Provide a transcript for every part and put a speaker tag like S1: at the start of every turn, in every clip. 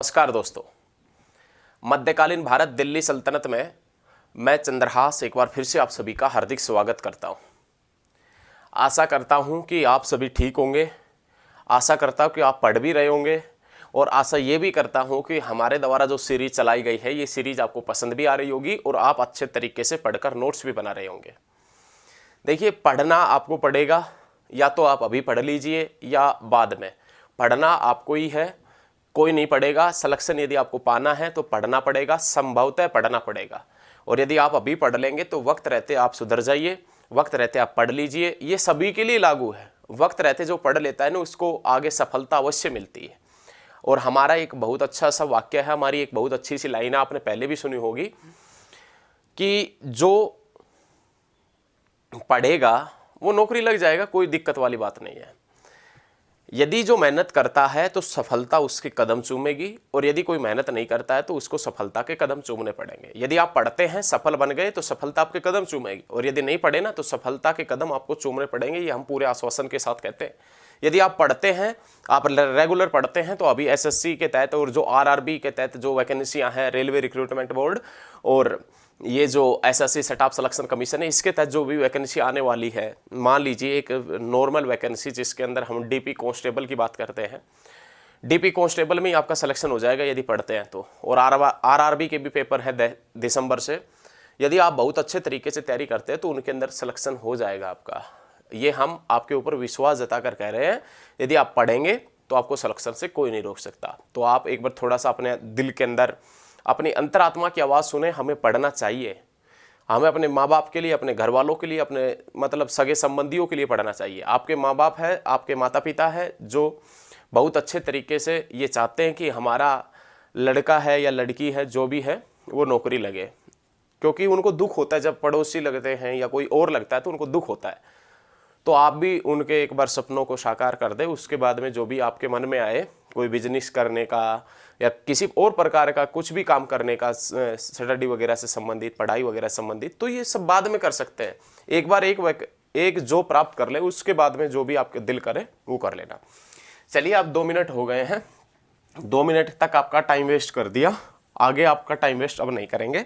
S1: नमस्कार दोस्तों। मध्यकालीन भारत दिल्ली सल्तनत में मैं चंद्रहास एक बार फिर से आप सभी का हार्दिक स्वागत करता हूं। आशा करता हूं कि आप सभी ठीक होंगे। आशा करता हूं कि आप पढ़ भी रहे होंगे और आशा ये भी करता हूं कि हमारे द्वारा जो सीरीज चलाई गई है ये सीरीज आपको पसंद भी आ रही होगी और आप अच्छे तरीके से पढ़कर नोट्स भी बना रहे होंगे। देखिए, पढ़ना आपको पड़ेगा, या तो आप अभी पढ़ लीजिए या बाद में। पढ़ना आपको ही है, कोई नहीं पढ़ेगा। सिलेक्शन यदि आपको पाना है तो पढ़ना पड़ेगा, संभवतः पढ़ना पड़ेगा। और यदि आप अभी पढ़ लेंगे तो वक्त रहते आप सुधर जाइए, वक्त रहते आप पढ़ लीजिए। ये सभी के लिए लागू है। वक्त रहते जो पढ़ लेता है ना, उसको आगे सफलता अवश्य मिलती है। और हमारा एक बहुत अच्छा सा वाक्य है, हमारी एक बहुत अच्छी सी लाइन आपने पहले भी सुनी होगी कि जो पढ़ेगा वो नौकरी लग जाएगा, कोई दिक्कत वाली बात नहीं है। यदि जो मेहनत करता है तो सफलता उसके कदम चूमेगी, और यदि कोई मेहनत नहीं करता है तो उसको सफलता के कदम चूमने पड़ेंगे। यदि आप पढ़ते हैं, सफल बन गए तो सफलता आपके कदम चूमेगी, और यदि नहीं पढ़े ना तो सफलता के कदम आपको चूमने पड़ेंगे। ये हम पूरे आश्वासन के साथ कहते हैं। यदि आप पढ़ते हैं, आप रेगुलर पढ़ते हैं, तो अभी एसएससी के तहत और जो आरआरबी के तहत जो वैकेंसियां हैं, रेलवे रिक्रूटमेंट बोर्ड और ये जो एसएससी स्टाफ सिलेक्शन कमीशन है, इसके तहत जो भी वैकेंसी आने वाली है, मान लीजिए एक नॉर्मल वैकेंसी जिसके अंदर हम डीपी कांस्टेबल की बात करते हैं, डीपी कांस्टेबल में ही आपका सिलेक्शन हो जाएगा यदि पढ़ते हैं तो। और आरआरबी के भी पेपर है दिसंबर से। यदि आप बहुत अच्छे तरीके से तैयारी करते हैं तो उनके अंदर सिलेक्शन हो जाएगा आपका। ये हम आपके ऊपर विश्वास जताकर कह रहे हैं। यदि आप पढ़ेंगे तो आपको सिलेक्शन से कोई नहीं रोक सकता। तो आप एक बार थोड़ा सा अपने दिल के अंदर अपनी अंतरात्मा की आवाज़ सुने। हमें पढ़ना चाहिए, हमें अपने माँ बाप के लिए, अपने घर वालों के लिए, अपने मतलब सगे संबंधियों के लिए पढ़ना चाहिए। आपके माँ बाप है, आपके माता पिता है जो बहुत अच्छे तरीके से ये चाहते हैं कि हमारा लड़का है या लड़की है जो भी है वो नौकरी लगे, क्योंकि उनको दुख होता है जब पड़ोसी लगते हैं या कोई और लगता है तो उनको दुख होता है। तो आप भी उनके एक बार सपनों को साकार कर दे। उसके बाद में जो भी आपके मन में आए, कोई बिजनेस करने का या किसी और प्रकार का कुछ भी काम करने का, स्टडी वगैरह से संबंधित, पढ़ाई वगैरह संबंधित, तो ये सब बाद में कर सकते हैं। एक बार एक जो प्राप्त कर ले, उसके बाद में जो भी आपके दिल करे वो कर लेना। चलिए, आप 2 मिनट हो गए हैं, 2 मिनट तक आपका टाइम वेस्ट कर दिया। आगे आपका टाइम वेस्ट अब नहीं करेंगे।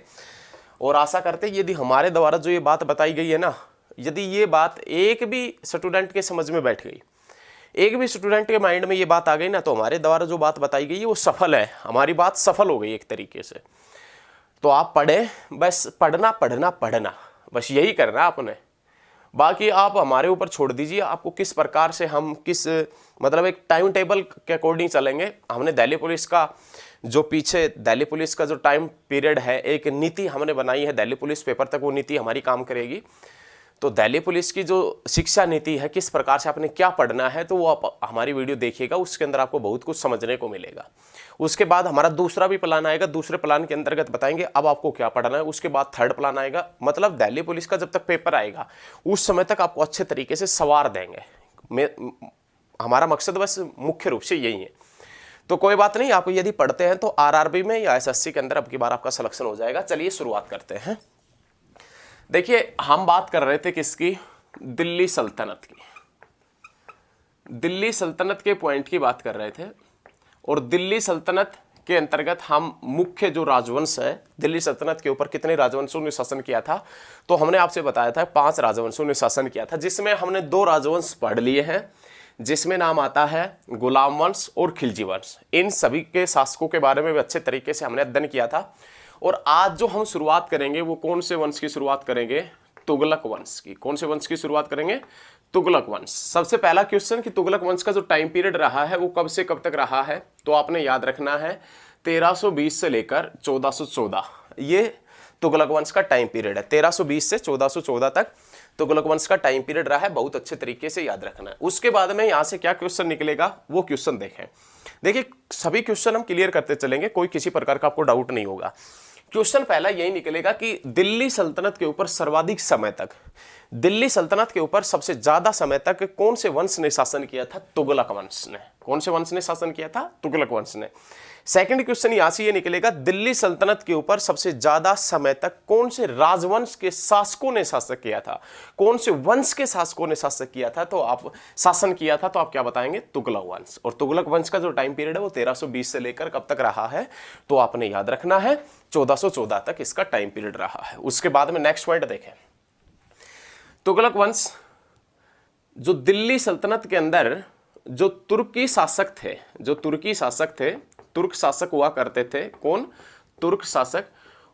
S1: और आशा करते यदि हमारे द्वारा जो ये बात बताई गई है ना, यदि ये बात एक भी स्टूडेंट के समझ में बैठ गई, एक भी स्टूडेंट के माइंड में ये बात आ गई ना, तो हमारे द्वारा जो बात बताई गई है वो सफल है। हमारी बात सफल हो गई एक तरीके से। तो आप पढ़ें, बस पढ़ना पढ़ना पढ़ना, बस यही करना आपने। बाकी आप हमारे ऊपर छोड़ दीजिए, आपको किस प्रकार से हम किस मतलब एक टाइम टेबल के अकॉर्डिंग चलेंगे। हमने दिल्ली पुलिस का जो पीछे दिल्ली पुलिस का जो टाइम पीरियड है, एक नीति हमने बनाई है दिल्ली पुलिस पेपर तक, वो नीति हमारी काम करेगी। तो दिल्ली पुलिस की जो शिक्षा नीति है, किस प्रकार से आपने क्या पढ़ना है, तो वो आप हमारी वीडियो देखिएगा, उसके अंदर आपको बहुत कुछ समझने को मिलेगा। उसके बाद हमारा दूसरा भी प्लान आएगा, दूसरे प्लान के अंतर्गत बताएंगे अब आपको क्या पढ़ना है। उसके बाद थर्ड प्लान आएगा, मतलब दिल्ली पुलिस का जब तक पेपर आएगा उस समय तक आपको अच्छे तरीके से सवार देंगे। हमारा मकसद बस मुख्य रूप से यही है। तो कोई बात नहीं, आप यदि पढ़ते हैं तो आरआरबी में या एसएससी के अंदर अब की बार आपका सिलेक्शन हो जाएगा। चलिए शुरुआत करते हैं। देखिए, हम बात कर रहे थे किसकी? दिल्ली सल्तनत की। दिल्ली सल्तनत के पॉइंट की बात कर रहे थे। और दिल्ली सल्तनत के अंतर्गत हम मुख्य जो राजवंश है, दिल्ली सल्तनत के ऊपर कितने राजवंशों ने शासन किया था, तो हमने आपसे बताया था 5 राजवंशों ने शासन किया था, जिसमें हमने 2 राजवंश पढ़ लिए हैं, जिसमें नाम आता है गुलाम वंश और खिलजी वंश। इन सभी के शासकों के बारे में भी अच्छे तरीके से हमने अध्ययन किया था। और आज जो हम शुरुआत करेंगे वो कौन से वंश की शुरुआत करेंगे? तुगलक वंश की। कौन से वंश की शुरुआत करेंगे? तुगलक वंश। सबसे पहला क्वेश्चन कि तुगलक वंश का जो टाइम पीरियड रहा है वो कब से कब तक रहा है, तो आपने याद रखना है 1320 से लेकर 1414। ये तुगलक वंश का टाइम पीरियड है। 1320 से 1414 तक तुगलक वंश का टाइम पीरियड रहा है। बहुत अच्छे तरीके से याद रखना है। उसके बाद में यहाँ से क्या क्वेश्चन निकलेगा वो क्वेश्चन देखें। देखिए, सभी क्वेश्चन हम क्लियर करते चलेंगे, कोई किसी प्रकार का आपको डाउट नहीं होगा। क्वेश्चन पहला यही निकलेगा कि दिल्ली सल्तनत के ऊपर सर्वाधिक समय तक, दिल्ली सल्तनत के ऊपर सबसे ज्यादा समय तक कौन से वंश ने शासन किया था? तुगलक वंश ने। कौन से वंश ने शासन किया था? तुगलक वंश ने। सेकंड क्वेश्चन यहां से ये निकलेगा, दिल्ली सल्तनत के ऊपर सबसे ज्यादा समय तक कौन से राजवंश के शासकों ने शासक किया था, कौन से वंश के शासकों ने शासक किया था, तो आप शासन किया था, तो आप क्या बताएंगे, तुगलक वंश। और तुगलक वंश का जो टाइम पीरियड है वो 1320 से लेकर कब तक रहा है, तो आपने याद रखना है 1414 तक इसका टाइम पीरियड रहा है। उसके बाद में नेक्स्ट पॉइंट देखें, तुगलक वंश जो दिल्ली सल्तनत के अंदर जो तुर्की शासक थे, जो तुर्की शासक थे, तुर्क शासक हुआ करते थे, कौन, तुर्क शासक,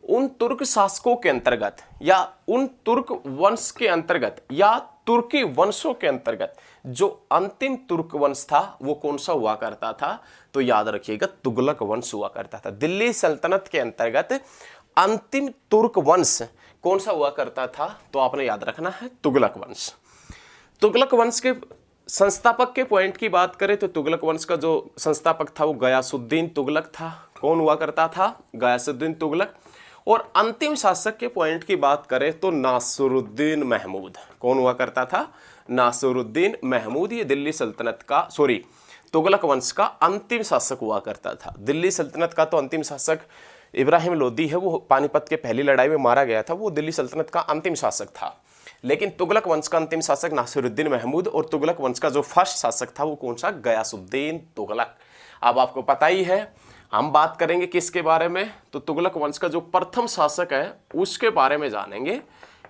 S1: उन तुर्क शासकों के अंतर्गत या उन तुर्क वंश के अंतर्गत या तुर्की वंशों के अंतर्गत जो अंतिम तुर्क वंश था वो कौन सा हुआ करता था, तो याद रखिएगा तुगलक वंश हुआ करता था। दिल्ली सल्तनत के अंतर्गत अंतिम तुर्क वंश कौन सा हुआ करता था, तो आपने याद रखना है तुगलक वंश। तुगलक वंश के संस्थापक के पॉइंट की बात करें तो तुगलक वंश का जो संस्थापक था वो गयासुद्दीन तुगलक था। कौन हुआ करता था, गयासुद्दीन तुगलक। और अंतिम शासक के पॉइंट की बात करें तो नासिरुद्दीन महमूद। कौन हुआ करता था, नासिरुद्दीन महमूद। ये दिल्ली सल्तनत का, सॉरी, तुगलक वंश का अंतिम शासक हुआ करता था। दिल्ली सल्तनत का तो अंतिम शासक इब्राहिम लोदी है, वो पानीपत के पहली लड़ाई में मारा गया था, वो दिल्ली सल्तनत का अंतिम शासक था। लेकिन तुगलक वंश का अंतिम शासक नासिरुद्दीन महमूद और तुगलक वंश का जो फर्स्ट शासक था वो कौन सा, गयासुद्दीन तुगलक। अब आपको पता ही है, हम बात करेंगे किसके बारे में, तो तुगलक वंश का जो प्रथम शासक है उसके बारे में जानेंगे।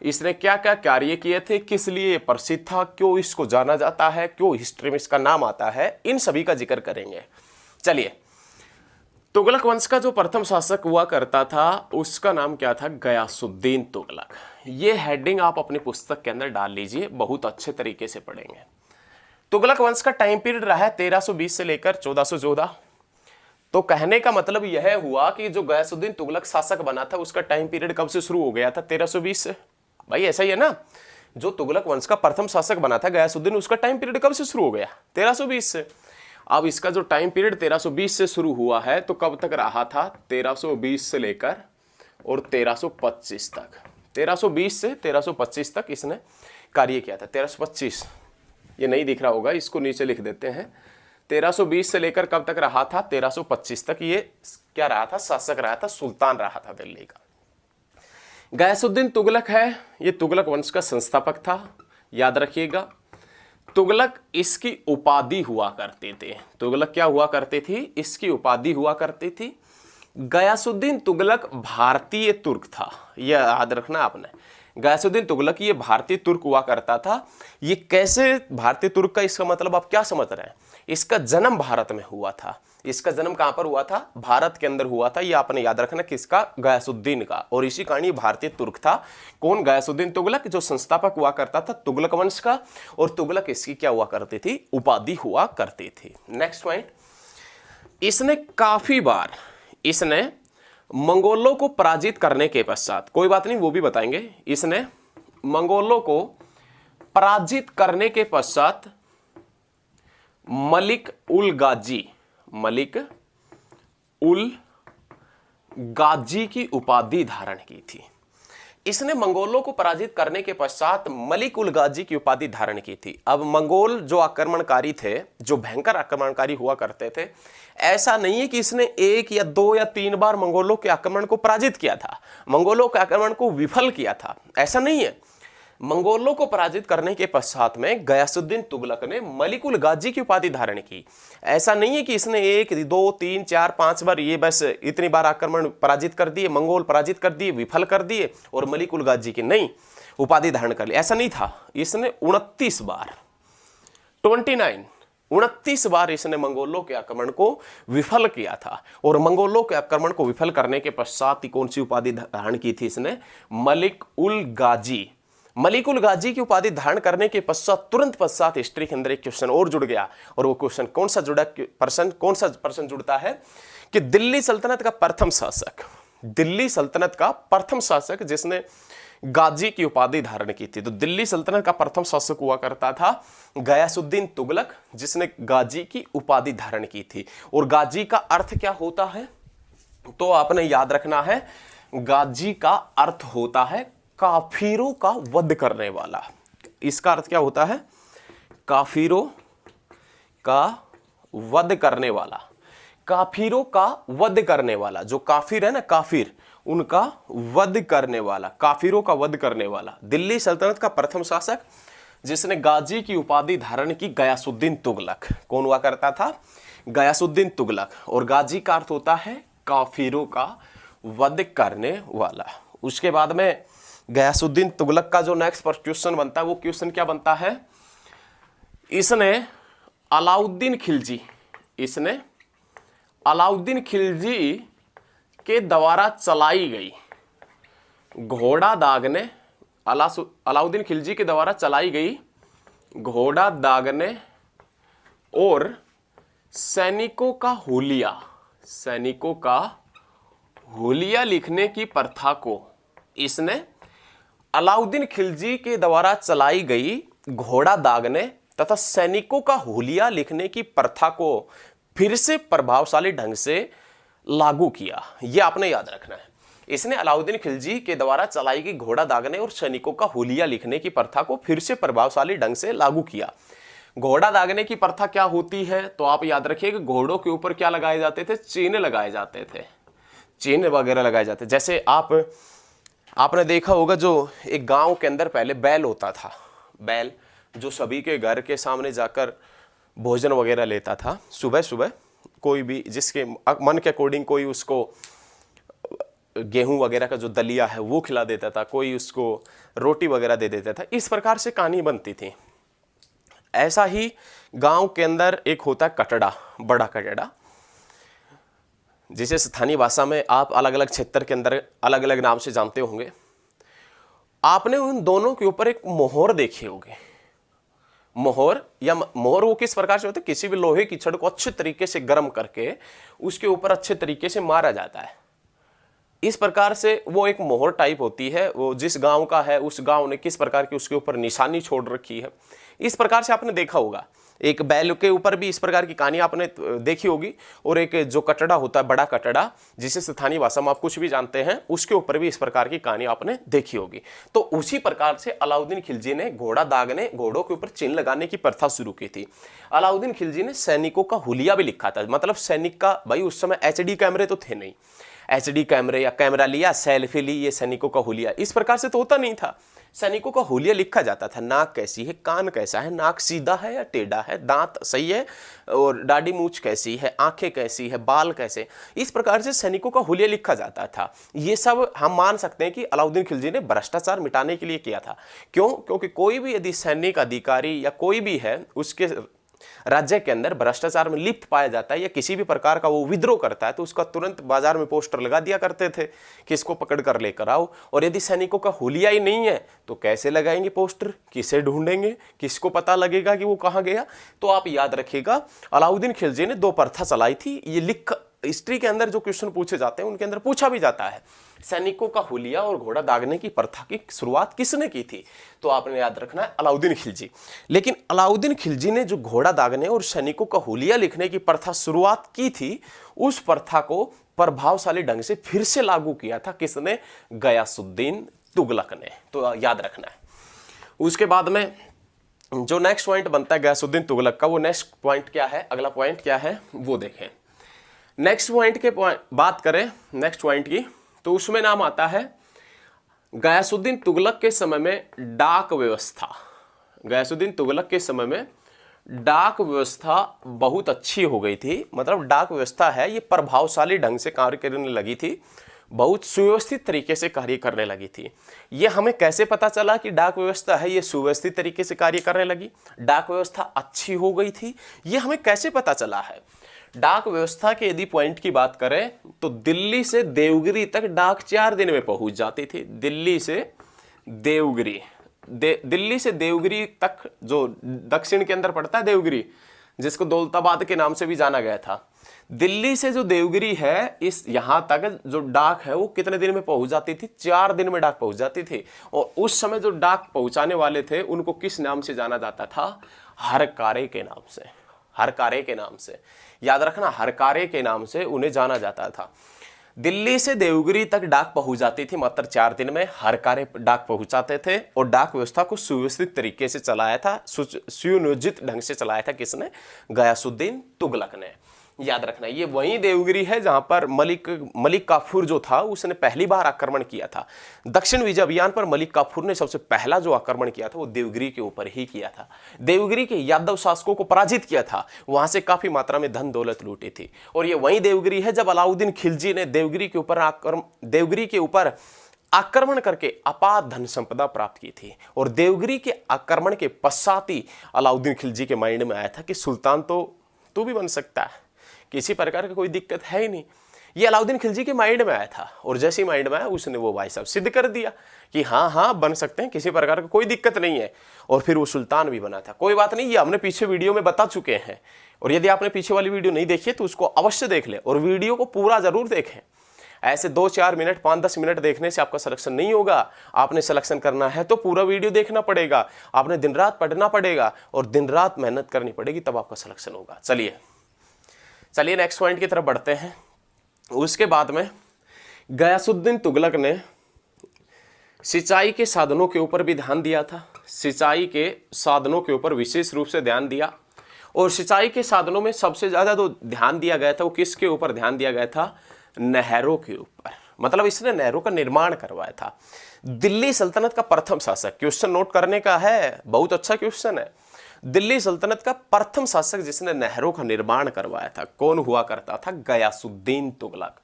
S1: इसने क्या क्या कार्य किए थे, किस लिए प्रसिद्ध था, क्यों इसको जाना जाता है, क्यों हिस्ट्री में इसका नाम आता है, इन सभी का जिक्र करेंगे। चलिए, तुगलक वंश का जो प्रथम शासक हुआ करता था उसका नाम क्या था, गयासुद्दीन तुगलक। ये हेडिंग आप अपनी पुस्तक के अंदर डाल लीजिए, बहुत अच्छे तरीके से पढ़ेंगे। तुगलक वंश का टाइम पीरियड रहा है 1320 से लेकर 1414। तो कहने का मतलब यह हुआ कि जो गयासुद्दीन तुगलक शासक बना था उसका टाइम पीरियड कब से शुरू हो गया था, 1320 से। भाई ऐसा ही है ना, जो तुगलक वंश का प्रथम शासक बना था गयासुद्दीन, उसका टाइम पीरियड कब से शुरू हो गया, 1320 से। अब इसका जो टाइम पीरियड 1320 से शुरू हुआ है तो कब तक रहा था, 1320 से लेकर और 1325 तक। 1320 से 1325 तक इसने कार्य किया था। 1325 ये नहीं दिख रहा होगा, इसको नीचे लिख देते हैं। 1320 से लेकर कब तक रहा था, 1325 तक ये क्या रहा था, शासक रहा था, सुल्तान रहा था दिल्ली का। गयासुद्दीन तुगलक है, ये तुगलक वंश का संस्थापक था, याद रखिएगा। तुगलक इसकी उपाधि हुआ करते थे। तुगलक क्या हुआ करते थी, इसकी उपाधि हुआ करती थी। गयासुद्दीन तुगलक भारतीय तुर्क था, यह याद रखना आपने। गयासुद्दीन तुगलक ये भारतीय तुर्क हुआ करता था। ये कैसे भारतीय तुर्क का, इसका मतलब आप क्या समझ रहे हैं, इसका जन्म भारत में हुआ था। इसका जन्म कहां पर हुआ था, भारत के अंदर हुआ था। ये आपने याद रखना किसका, गयासुद्दीन का। और इसी कारण भारतीय तुर्क था। कौन, गयासुद्दीन तुगलक, जो संस्थापक हुआ करता था तुगलक वंश का। और तुगलक इसकी क्या हुआ करती थी, उपाधि हुआ करती थी। नेक्स्ट पॉइंट, इसने काफी बार इसने मंगोलों को पराजित करने के पश्चात, कोई बात नहीं वो भी बताएंगे, इसने मंगोलों को पराजित करने के पश्चात मलिक उल गाजी की उपाधि धारण की थी। इसने मंगोलों को पराजित करने के पश्चात मलिक उल गाजी की उपाधि धारण की थी। अब मंगोल जो आक्रमणकारी थे, जो भयंकर आक्रमणकारी हुआ करते थे, ऐसा नहीं है कि इसने 1 या 2 या 3 बार मंगोलों के आक्रमण को पराजित किया था, मंगोलों के आक्रमण को विफल किया था, ऐसा नहीं है। मंगोलों को पराजित करने के पश्चात में गयासुद्दीन तुगलक ने मलिक उल गाजी की उपाधि धारण की। ऐसा नहीं है कि इसने 1, 2, 3, 4, 5 बार ये बस इतनी बार आक्रमण पराजित कर दिए, मंगोल पराजित कर दिए, विफल कर दिए और मलिक उल गाजी की नहीं उपाधि धारण कर ली, ऐसा नहीं था। इसने 29 बार इसने मंगोलों के आक्रमण को विफल किया था। और मंगोलों के आक्रमण को विफल करने के पश्चात ही कौन सी उपाधि धारण की थी इसने, मलिक उल गाजी। मलिक उल गाजी की उपाधि धारण करने के पश्चात तुरंत पश्चात हिस्ट्री के अंदर एक क्वेश्चन और जुड़ गया। और वो क्वेश्चन कौन सा जुड़ा, कौन सा पर्सन जुड़ता है कि दिल्ली सल्तनत का प्रथम शासक, दिल्ली सल्तनत का प्रथम शासक जिसने गाजी की उपाधि धारण की थी। तो दिल्ली सल्तनत का प्रथम शासक हुआ करता था गयासुद्दीन तुगलक, जिसने गाजी की उपाधि धारण की थी। और गाजी का अर्थ क्या होता है, तो आपने याद रखना है, गाजी का अर्थ होता है काफिरों का वध करने वाला। इसका अर्थ क्या होता है, काफिरों का वध करने वाला। काफिरों का वध करने वाला, जो काफिर है ना, काफिर, उनका वध करने वाला, काफिरों का वध करने वाला। दिल्ली सल्तनत का प्रथम शासक जिसने गाजी की उपाधि धारण की, गयासुद्दीन तुगलक। कौन हुआ करता था? गयासुद्दीन तुगलक। और गाजी का अर्थ होता है काफिरों का वध करने वाला। उसके बाद में गयासुद्दीन तुगलक का जो नेक्स्ट क्वेश्चन बनता है, वो क्वेश्चन क्या बनता है? इसने अलाउद्दीन खिलजी, इसने अलाउद्दीन खिलजी के द्वारा चलाई गई घोड़ा दागने, अलाउद्दीन खिलजी के द्वारा चलाई गई घोड़ा दागने और सैनिकों का हुलिया, सैनिकों का हुलिया लिखने की प्रथा को, इसने अलाउद्दीन खिलजी के द्वारा चलाई गई घोड़ा दागने तथा सैनिकों का हुलिया लिखने की प्रथा को फिर से प्रभावशाली ढंग से लागू किया। यह आपने याद रखना है। इसने अलाउद्दीन खिलजी के द्वारा चलाई गई घोड़ा दागने और सैनिकों का हुलिया लिखने की प्रथा को फिर से प्रभावशाली ढंग से लागू किया। घोड़ा दागने की प्रथा क्या होती है? तो आप याद रखिएगा, घोड़ों के ऊपर क्या लगाए जाते थे? चिन्ह लगाए जाते थे, चिन्ह वगैरह लगाए जाते। जैसे आपने देखा होगा, जो एक गांव के अंदर पहले बैल होता था, बैल जो सभी के घर के सामने जाकर भोजन वगैरह लेता था सुबह सुबह। कोई भी जिसके मन के अकॉर्डिंग, कोई उसको गेहूं वगैरह का जो दलिया है वो खिला देता था, कोई उसको रोटी वगैरह दे देता था। इस प्रकार से कहानी बनती थी। ऐसा ही गांव के अंदर एक होता है कटड़ा, बड़ा कटड़ा, जिसे स्थानीय भाषा में आप अलग अलग क्षेत्र के अंदर अलग अलग नाम से जानते होंगे। आपने उन दोनों के ऊपर एक मोहर देखी होगी। मोहर या मोहर वो किस प्रकार से होते? किसी भी लोहे की छड़ को अच्छे तरीके से गर्म करके उसके ऊपर अच्छे तरीके से मारा जाता है। इस प्रकार से वो एक मोहर टाइप होती है। वो जिस गांव का है, उस गांव ने किस प्रकार की उसके ऊपर निशानी छोड़ रखी है, इस प्रकार से आपने देखा होगा। एक बैल के ऊपर भी इस प्रकार की कहानी आपने देखी होगी। और एक जो कटड़ा होता है, बड़ा कटड़ा, जिसे स्थानीय भाषा में आप कुछ भी जानते हैं, उसके ऊपर भी इस प्रकार की कहानी आपने देखी होगी। तो उसी प्रकार से अलाउद्दीन खिलजी ने घोड़ा दागने, घोड़ों के ऊपर चिन्ह लगाने की प्रथा शुरू की थी। अलाउद्दीन खिलजी ने सैनिकों का हुलिया भी लिखा था। मतलब सैनिक का, भाई उस समय एचडी कैमरे तो थे नहीं, एचडी कैमरे या कैमरा लिया, सेल्फी ली, ये सैनिकों का हुलिया, इस प्रकार से तो होता नहीं था। सैनिकों का हुलिया लिखा जाता था। नाक कैसी है, कान कैसा है, नाक सीधा है या टेढ़ा है, दांत सही है और दाढ़ी मूछ कैसी है, आंखें कैसी है, बाल कैसे, इस प्रकार से सैनिकों का हुलिया लिखा जाता था। ये सब हम मान सकते हैं कि अलाउद्दीन खिलजी ने भ्रष्टाचार मिटाने के लिए किया था। क्यों? क्योंकि कोई भी यदि सैनिक अधिकारी या कोई भी है, उसके राज्य के अंदर भ्रष्टाचार में लिप्त पाया जाता है या किसी भी प्रकार का वो विद्रोह करता है, तो उसका तुरंत बाजार में पोस्टर लगा दिया करते थे कि इसको पकड़ कर लेकर आओ। और यदि सैनिकों का हुलिया ही नहीं है तो कैसे लगाएंगे पोस्टर, किसे ढूंढेंगे, किसको पता लगेगा कि वो कहाँ गया? तो आप याद रखिएगा, अलाउद्दीन खिलजी ने दो प्रथा चलाई थी। ये लिख हिस्ट्री के अंदर जो क्वेश्चन पूछे जाते हैं उनके अंदर पूछा भी जाता है, सैनिकों का हुलिया और घोड़ा दागने की प्रथा की शुरुआत किसने की थी? तो आपने याद रखना है, अलाउद्दीन खिलजी। लेकिन अलाउद्दीन खिलजी ने जो घोड़ा दागने और सैनिकों का हुलिया लिखने की प्रथा शुरुआत की थी, उस प्रथा को प्रभावशाली ढंग से फिर से लागू किया था किसने? गयासुद्दीन तुगलक ने। तो याद रखना है। उसके बाद में जो नेक्स्ट पॉइंट बनता है गयासुद्दीन तुगलक का, वो नेक्स्ट पॉइंट क्या है, अगला पॉइंट क्या है वो देखें। नेक्स्ट पॉइंट के बात करें नेक्स्ट पॉइंट की, तो उसमें नाम आता है गयासुद्दीन तुगलक के समय में डाक व्यवस्था। गयासुद्दीन तुगलक के समय में डाक व्यवस्था बहुत अच्छी हो गई थी। मतलब डाक व्यवस्था है ये प्रभावशाली ढंग से कार्य करने लगी थी, बहुत सुव्यवस्थित तरीके से कार्य करने लगी थी। ये हमें कैसे पता चला कि डाक व्यवस्था है ये सुव्यवस्थित तरीके से कार्य करने लगी, डाक व्यवस्था अच्छी हो गई थी, ये हमें कैसे पता चला है? डाक व्यवस्था के यदि पॉइंट की बात करें तो दिल्ली से देवगिरी तक डाक 4 दिन में पहुंच जाती थी। दिल्ली से देवगिरी, दिल्ली से देवगिरी तक, जो दक्षिण के अंदर पड़ता है देवगिरी, जिसको दौलताबाद के नाम से भी जाना गया था, दिल्ली से जो देवगिरी है इस यहां तक जो डाक है वो कितने दिन में पहुंच जाती थी? 4 दिन में डाक पहुंच जाती थी। और उस समय जो डाक पहुंचाने वाले थे उनको किस नाम से जाना जाता था? हरकारे के नाम से। हरकारे के नाम से, याद रखना, हरकारे के नाम से उन्हें जाना जाता था। दिल्ली से देवगिरी तक डाक पहुंच जाती थी मात्र 4 दिन में। हरकारे डाक पहुंचाते थे और डाक व्यवस्था को सुव्यवस्थित तरीके से चलाया था, सुनियोजित ढंग से चलाया था किसने? गयासुद्दीन तुगलक ने। याद रखना। ये वही देवगिरी है जहां पर मलिक काफूर जो था उसने पहली बार आक्रमण किया था। दक्षिण विजय अभियान पर मलिक काफूर ने सबसे पहला जो आक्रमण किया था वो देवगिरी के ऊपर ही किया था। देवगिरी के यादव शासकों को पराजित किया था, वहां से काफी मात्रा में धन दौलत लूटी थी। और ये वही देवगिरी है जब अलाउद्दीन खिलजी ने देवगिरी के ऊपर आक्रमण करके अपार धन संपदा प्राप्त की थी। और देवगिरी के आक्रमण के पश्चात ही अलाउद्दीन खिलजी के माइंड में आया था कि सुल्तान तो तू भी बन सकता है, किसी प्रकार की कोई दिक्कत है ही नहीं। ये अलाउद्दीन खिलजी के माइंड में आया था और जैसे ही माइंड में आया उसने वो भाई साहब सिद्ध कर दिया कि हाँ हाँ बन सकते हैं, किसी प्रकार की कोई दिक्कत नहीं है। और फिर वो सुल्तान भी बना था। कोई बात नहीं, ये हमने पीछे वीडियो में बता चुके हैं। और यदि आपने पीछे वाली वीडियो नहीं देखी तो उसको अवश्य देख ले और वीडियो को पूरा जरूर देखें। ऐसे 2-4 मिनट 5-10 मिनट देखने से आपका सिलेक्शन नहीं होगा। आपने सिलेक्शन करना है तो पूरा वीडियो देखना पड़ेगा, आपने दिन रात पढ़ना पड़ेगा और दिन रात मेहनत करनी पड़ेगी, तब आपका सिलेक्शन होगा। चलिए नेक्स्ट पॉइंट की तरफ बढ़ते हैं। उसके बाद में गयासुद्दीन तुगलक ने सिंचाई के साधनों के ऊपर भी ध्यान दिया था। सिंचाई के साधनों के ऊपर विशेष रूप से ध्यान दिया। और सिंचाई के साधनों में सबसे ज्यादा जो ध्यान दिया गया था वो किसके ऊपर ध्यान दिया गया था? नहरों के ऊपर। मतलब इसने नहरों का निर्माण करवाया था। दिल्ली सल्तनत का प्रथम शासक, क्वेश्चन नोट करने का है, बहुत अच्छा क्वेश्चन है। दिल्ली सल्तनत का प्रथम शासक जिसने नहरों का निर्माण करवाया था कौन हुआ करता था? गयासुद्दीन तुगलक।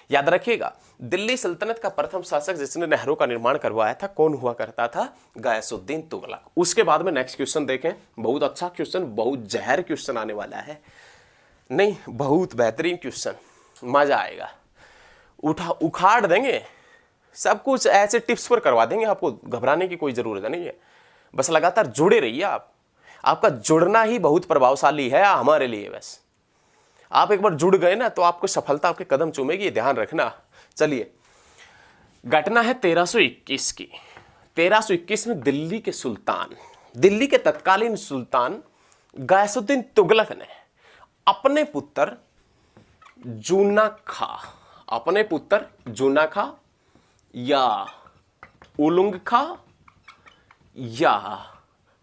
S1: याद रखिएगा, दिल्ली सल्तनत का प्रथम शासक जिसने नहरों का निर्माण करवाया था कौन हुआ करता था? गयासुद्दीन तुगलक। उसके बाद में नेक्स्ट क्वेश्चन देखें, बहुत अच्छा क्वेश्चन, बहुत जहर क्वेश्चन आने वाला है। नहीं, बहुत बेहतरीन क्वेश्चन, मजा आएगा, उखाड़ देंगे सब कुछ, ऐसे टिप्स पर करवा देंगे, आपको घबराने की कोई जरूरत नहीं है। बस लगातार जुड़े रहिए आप, आपका जुड़ना ही बहुत प्रभावशाली है हमारे लिए। बस आप एक बार जुड़ गए ना तो आपको सफलता आपके कदम चूमेगी, ध्यान रखना। चलिए, घटना है 1321 की। 1321 में दिल्ली के सुल्तान, दिल्ली के तत्कालीन सुल्तान गयासुद्दीन तुगलक ने अपने पुत्र जूना खा या उलुंग खा या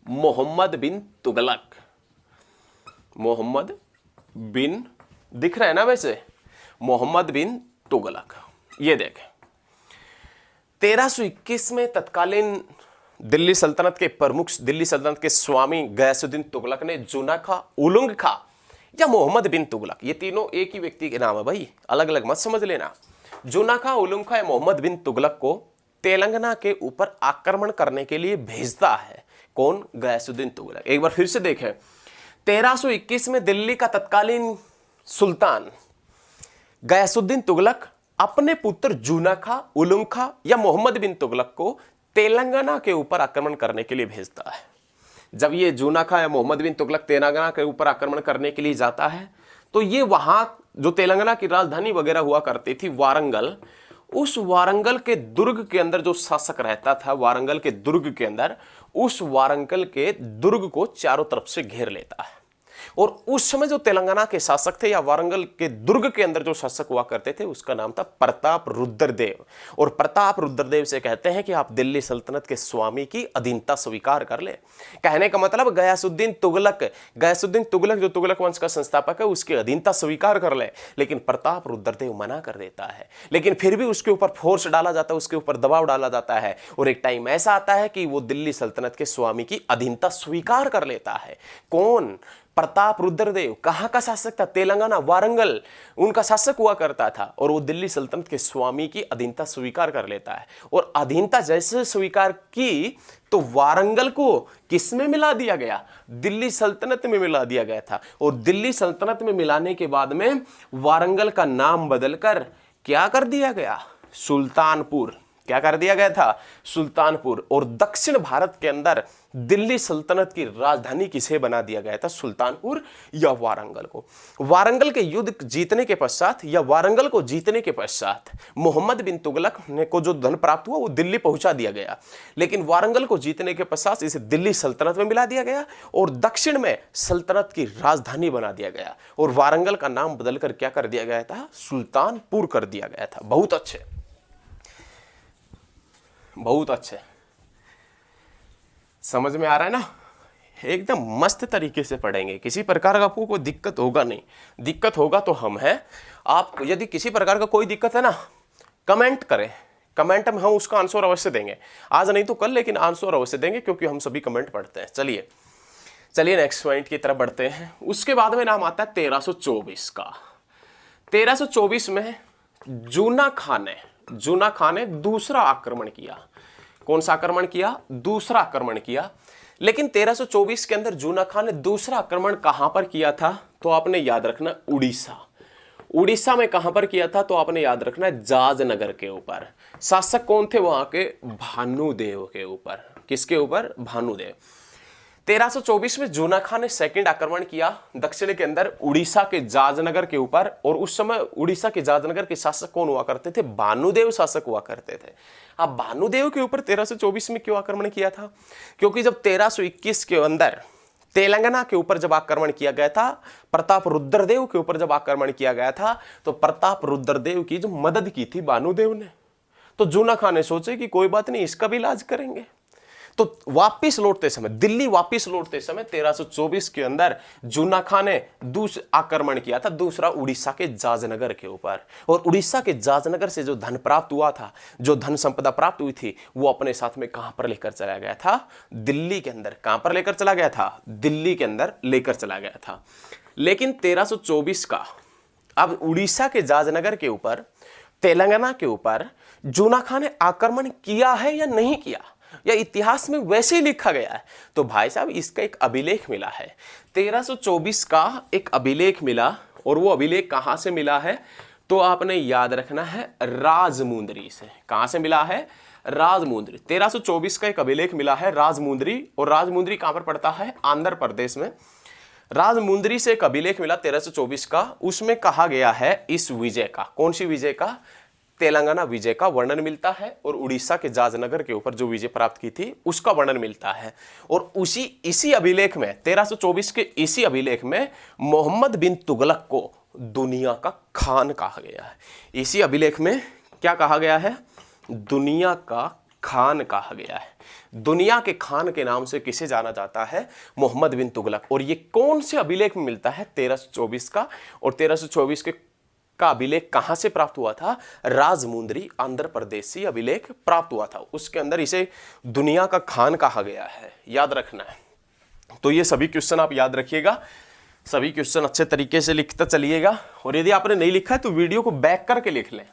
S1: मोहम्मद बिन दिख रहा है ना, वैसे मोहम्मद बिन तुगलक। ये देखें, 1321 में तत्कालीन दिल्ली सल्तनत के प्रमुख, दिल्ली सल्तनत के स्वामी गयासुद्दीन तुगलक ने जूना खा, उलुंग खा या मोहम्मद बिन तुगलक, ये तीनों एक ही व्यक्ति के नाम है भाई, अलग अलग मत समझ लेना। जूना खा, उलुंग खा या मोहम्मद बिन तुगलक को तेलंगाना के ऊपर आक्रमण करने के लिए भेजता है कौन? गयासुद्दीन तुगलक। एक बार फिर से देखें, 1321 में दिल्ली का तत्कालीन सुल्तान गयासुद्दीन तुगलक अपने पुत्र जूना खा, उलुंग खा या मोहम्मद बिन तुगलक को तेलंगाना के ऊपर आक्रमण करने के लिए भेजता है। जब ये जूना खा या मोहम्मद बिन तुगलक तेलंगाना के ऊपर आक्रमण करने के लिए जाता है तो ये वहां जो तेलंगाना की राजधानी वगैरह हुआ करती थी वारंगल, उस वारंगल के दुर्ग के अंदर जो शासक रहता था, वारंगल के दुर्ग के अंदर, उस वारंगल के दुर्ग को चारों तरफ से घेर लेता है। और उस समय जो तेलंगाना के शासक थे या वारंगल के दुर्ग के अंदर जो शासक हुआ करते थे उसका नाम था प्रताप रुद्रदेव। और प्रताप रुद्रदेव से कहते हैं कि आप दिल्ली सल्तनत के स्वामी की अधीनता स्वीकार कर ले। कहने का मतलब गयासुद्दीन तुगलक जो तुगलक वंश का संस्थापक है उसकी अधीनता स्वीकार कर ले। लेकिन प्रताप रुद्रदेव मना कर देता है, लेकिन फिर भी उसके ऊपर फोर्स डाला जाता है, उसके ऊपर दबाव डाला जाता है और एक टाइम ऐसा आता है कि वो दिल्ली सल्तनत के स्वामी की अधीनता स्वीकार कर लेता है। कौन? प्रताप रुद्रदेव। कहां का शासक था? तेलंगाना, वारंगल, उनका शासक हुआ करता था और वो दिल्ली सल्तनत के स्वामी की अधीनता स्वीकार कर लेता है। और अधीनता जैसे स्वीकार की तो वारंगल को किस में मिला दिया गया? दिल्ली सल्तनत में मिला दिया गया था। और दिल्ली सल्तनत में मिलाने के बाद में वारंगल का नाम बदलकर क्या कर दिया गया? सुल्तानपुर। क्या कर दिया गया था? सुल्तानपुर। और दक्षिण भारत के अंदर दिल्ली सल्तनत की राजधानी किसे बना दिया गया था? सुल्तानपुर या वारंगल को। वारंगल के युद्ध जीतने के पश्चात या वारंगल को जीतने के पश्चात मोहम्मद बिन तुगलक ने को जो धन प्राप्त हुआ वो दिल्ली पहुंचा दिया गया। लेकिन वारंगल को जीतने के पश्चात इसे दिल्ली सल्तनत में मिला दिया गया और दक्षिण में सल्तनत की राजधानी बना दिया गया। और वारंगल का नाम बदलकर क्या कर दिया गया था? सुल्तानपुर कर दिया गया था। बहुत अच्छे, बहुत अच्छे, समझ में आ रहा है ना? एकदम मस्त तरीके से पढ़ेंगे, किसी प्रकार का आपको कोई दिक्कत होगा नहीं। दिक्कत होगा तो हम हैं। आप यदि किसी प्रकार का कोई दिक्कत है ना, कमेंट करें, कमेंट में हम उसका आंसर अवश्य देंगे, आज नहीं तो कल, लेकिन आंसर अवश्य देंगे क्योंकि हम सभी कमेंट पढ़ते हैं। चलिए नेक्स्ट पॉइंट की तरफ बढ़ते हैं। उसके बाद में नाम आता है 1324 का। 1324 में जूना खान ने दूसरा आक्रमण किया। कौन सा आक्रमण किया? दूसरा आक्रमण किया। लेकिन 1324 के अंदर जूना खान ने दूसरा आक्रमण कहां पर किया था? तो आपने याद रखना उड़ीसा में कहां पर किया था? तो आपने याद रखना है जाजनगर के ऊपर। शासक कौन थे वहां के? भानुदेव के ऊपर। किसके ऊपर? भानुदेव। 1324 में जूना खान ने सेकंड आक्रमण किया दक्षिण के अंदर उड़ीसा के जाजनगर के ऊपर। और उस समय उड़ीसा के जाजनगर के शासक कौन हुआ करते थे? भानुदेव शासक हुआ करते थे। अब भानुदेव के ऊपर 1324 में क्यों आक्रमण किया था? क्योंकि जब 1321 के अंदर तेलंगाना के ऊपर जब आक्रमण किया गया था, प्रताप रुद्रदेव के ऊपर जब आक्रमण किया गया था, तो प्रताप रुद्रदेव की जो मदद की थी भानुदेव ने, तो जूना खान ने सोचे कि कोई बात नहीं, इसका भी इलाज करेंगे। तो वापिस लौटते समय, दिल्ली वापिस लौटते समय 1324 के अंदर जूना खान ने दूसरा आक्रमण किया था, दूसरा उड़ीसा के जाजनगर के ऊपर। और उड़ीसा के जाजनगर से जो धन प्राप्त हुआ था, जो धन संपदा प्राप्त हुई थी, वो अपने साथ में कहां पर लेकर चला गया था? दिल्ली के अंदर। कहां पर लेकर चला गया था? दिल्ली के अंदर लेकर चला गया था। लेकिन 1324 का अब उड़ीसा के जाजनगर के ऊपर, तेलंगाना के ऊपर जूना खान ने आक्रमण किया है या नहीं किया, या इतिहास में वैसे ही लिखा गया है? तो भाई साहब इसका एक अभिलेख मिला है। 1324 का एक अभिलेख मिला, और वो अभिलेख कहां से मिला है? तो आपने याद रखना है राजमुंदरी से। कहां से मिला है? राजमुंदरी। 1324 का एक अभिलेख मिला है राजमुंदरी। और राजमुंदरी कहां पर पड़ता है? आंध्र प्रदेश में। राजमुंदरी से एक अभिलेख मिला 1324 का। उसमें कहा गया है इस विजय का, कौन सी विजय का? तेलंगाना विजय का वर्णन मिलता है। और उड़ीसा के जाजनगर के ऊपर जो विजय प्राप्त की थी उसका वर्णन मिलता है। और इसी अभिलेख में 1324 के इसी अभिलेख में मोहम्मद बिन तुगलक को दुनिया का खान कहा गया है। इसी अभिलेख में क्या कहा गया है? दुनिया का खान कहा गया है। दुनिया के खान के नाम से किसे जाना जाता है? मोहम्मद बिन तुगलक। और ये कौन से अभिलेख में मिलता है? 1324 का। और 1324 के का अभिलेख कहां से प्राप्त हुआ था? राजमुंदरी, आंध्र प्रदेश से अभिलेख प्राप्त हुआ था। उसके अंदर इसे दुनिया का खान कहा गया है, याद रखना है। तो ये सभी क्वेश्चन आप याद रखिएगा, सभी क्वेश्चन अच्छे तरीके से लिखते चलिएगा। और यदि आपने नहीं लिखा है तो वीडियो को बैक करके लिख लें।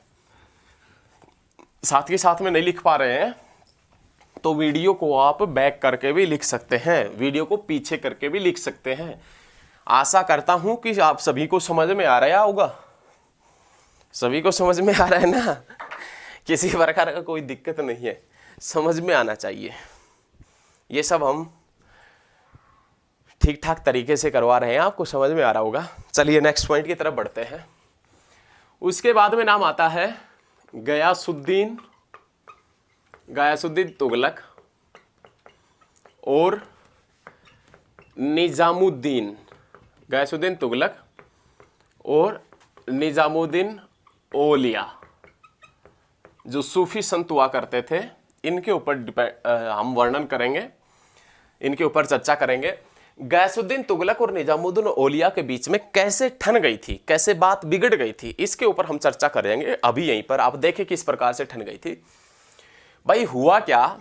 S1: साथ के साथ में नहीं लिख पा रहे हैं तो वीडियो को आप बैक करके भी लिख सकते हैं, वीडियो को पीछे करके भी लिख सकते हैं। आशा करता हूं कि आप सभी को समझ में आ रहा होगा। सभी को समझ में आ रहा है ना? किसी प्रकार का कोई दिक्कत नहीं है, समझ में आना चाहिए। ये सब हम ठीक ठाक तरीके से करवा रहे हैं, आपको समझ में आ रहा होगा। चलिए नेक्स्ट पॉइंट की तरफ बढ़ते हैं। उसके बाद में नाम आता है गयासुद्दीन तुगलक और निजामुद्दीन। गयासुद्दीन तुगलक और निजामुद्दीन औलिया, जो सूफी संत हुआ करते थे, इनके ऊपर हम वर्णन करेंगे, इनके ऊपर चर्चा करेंगे। गयासुद्दीन तुगलक और निजामुद्दीन औलिया के बीच में कैसे ठन गई थी, कैसे बात बिगड़ गई थी, इसके ऊपर हम चर्चा करेंगे अभी यहीं पर। आप देखें किस प्रकार से ठन गई थी। भाई हुआ क्या,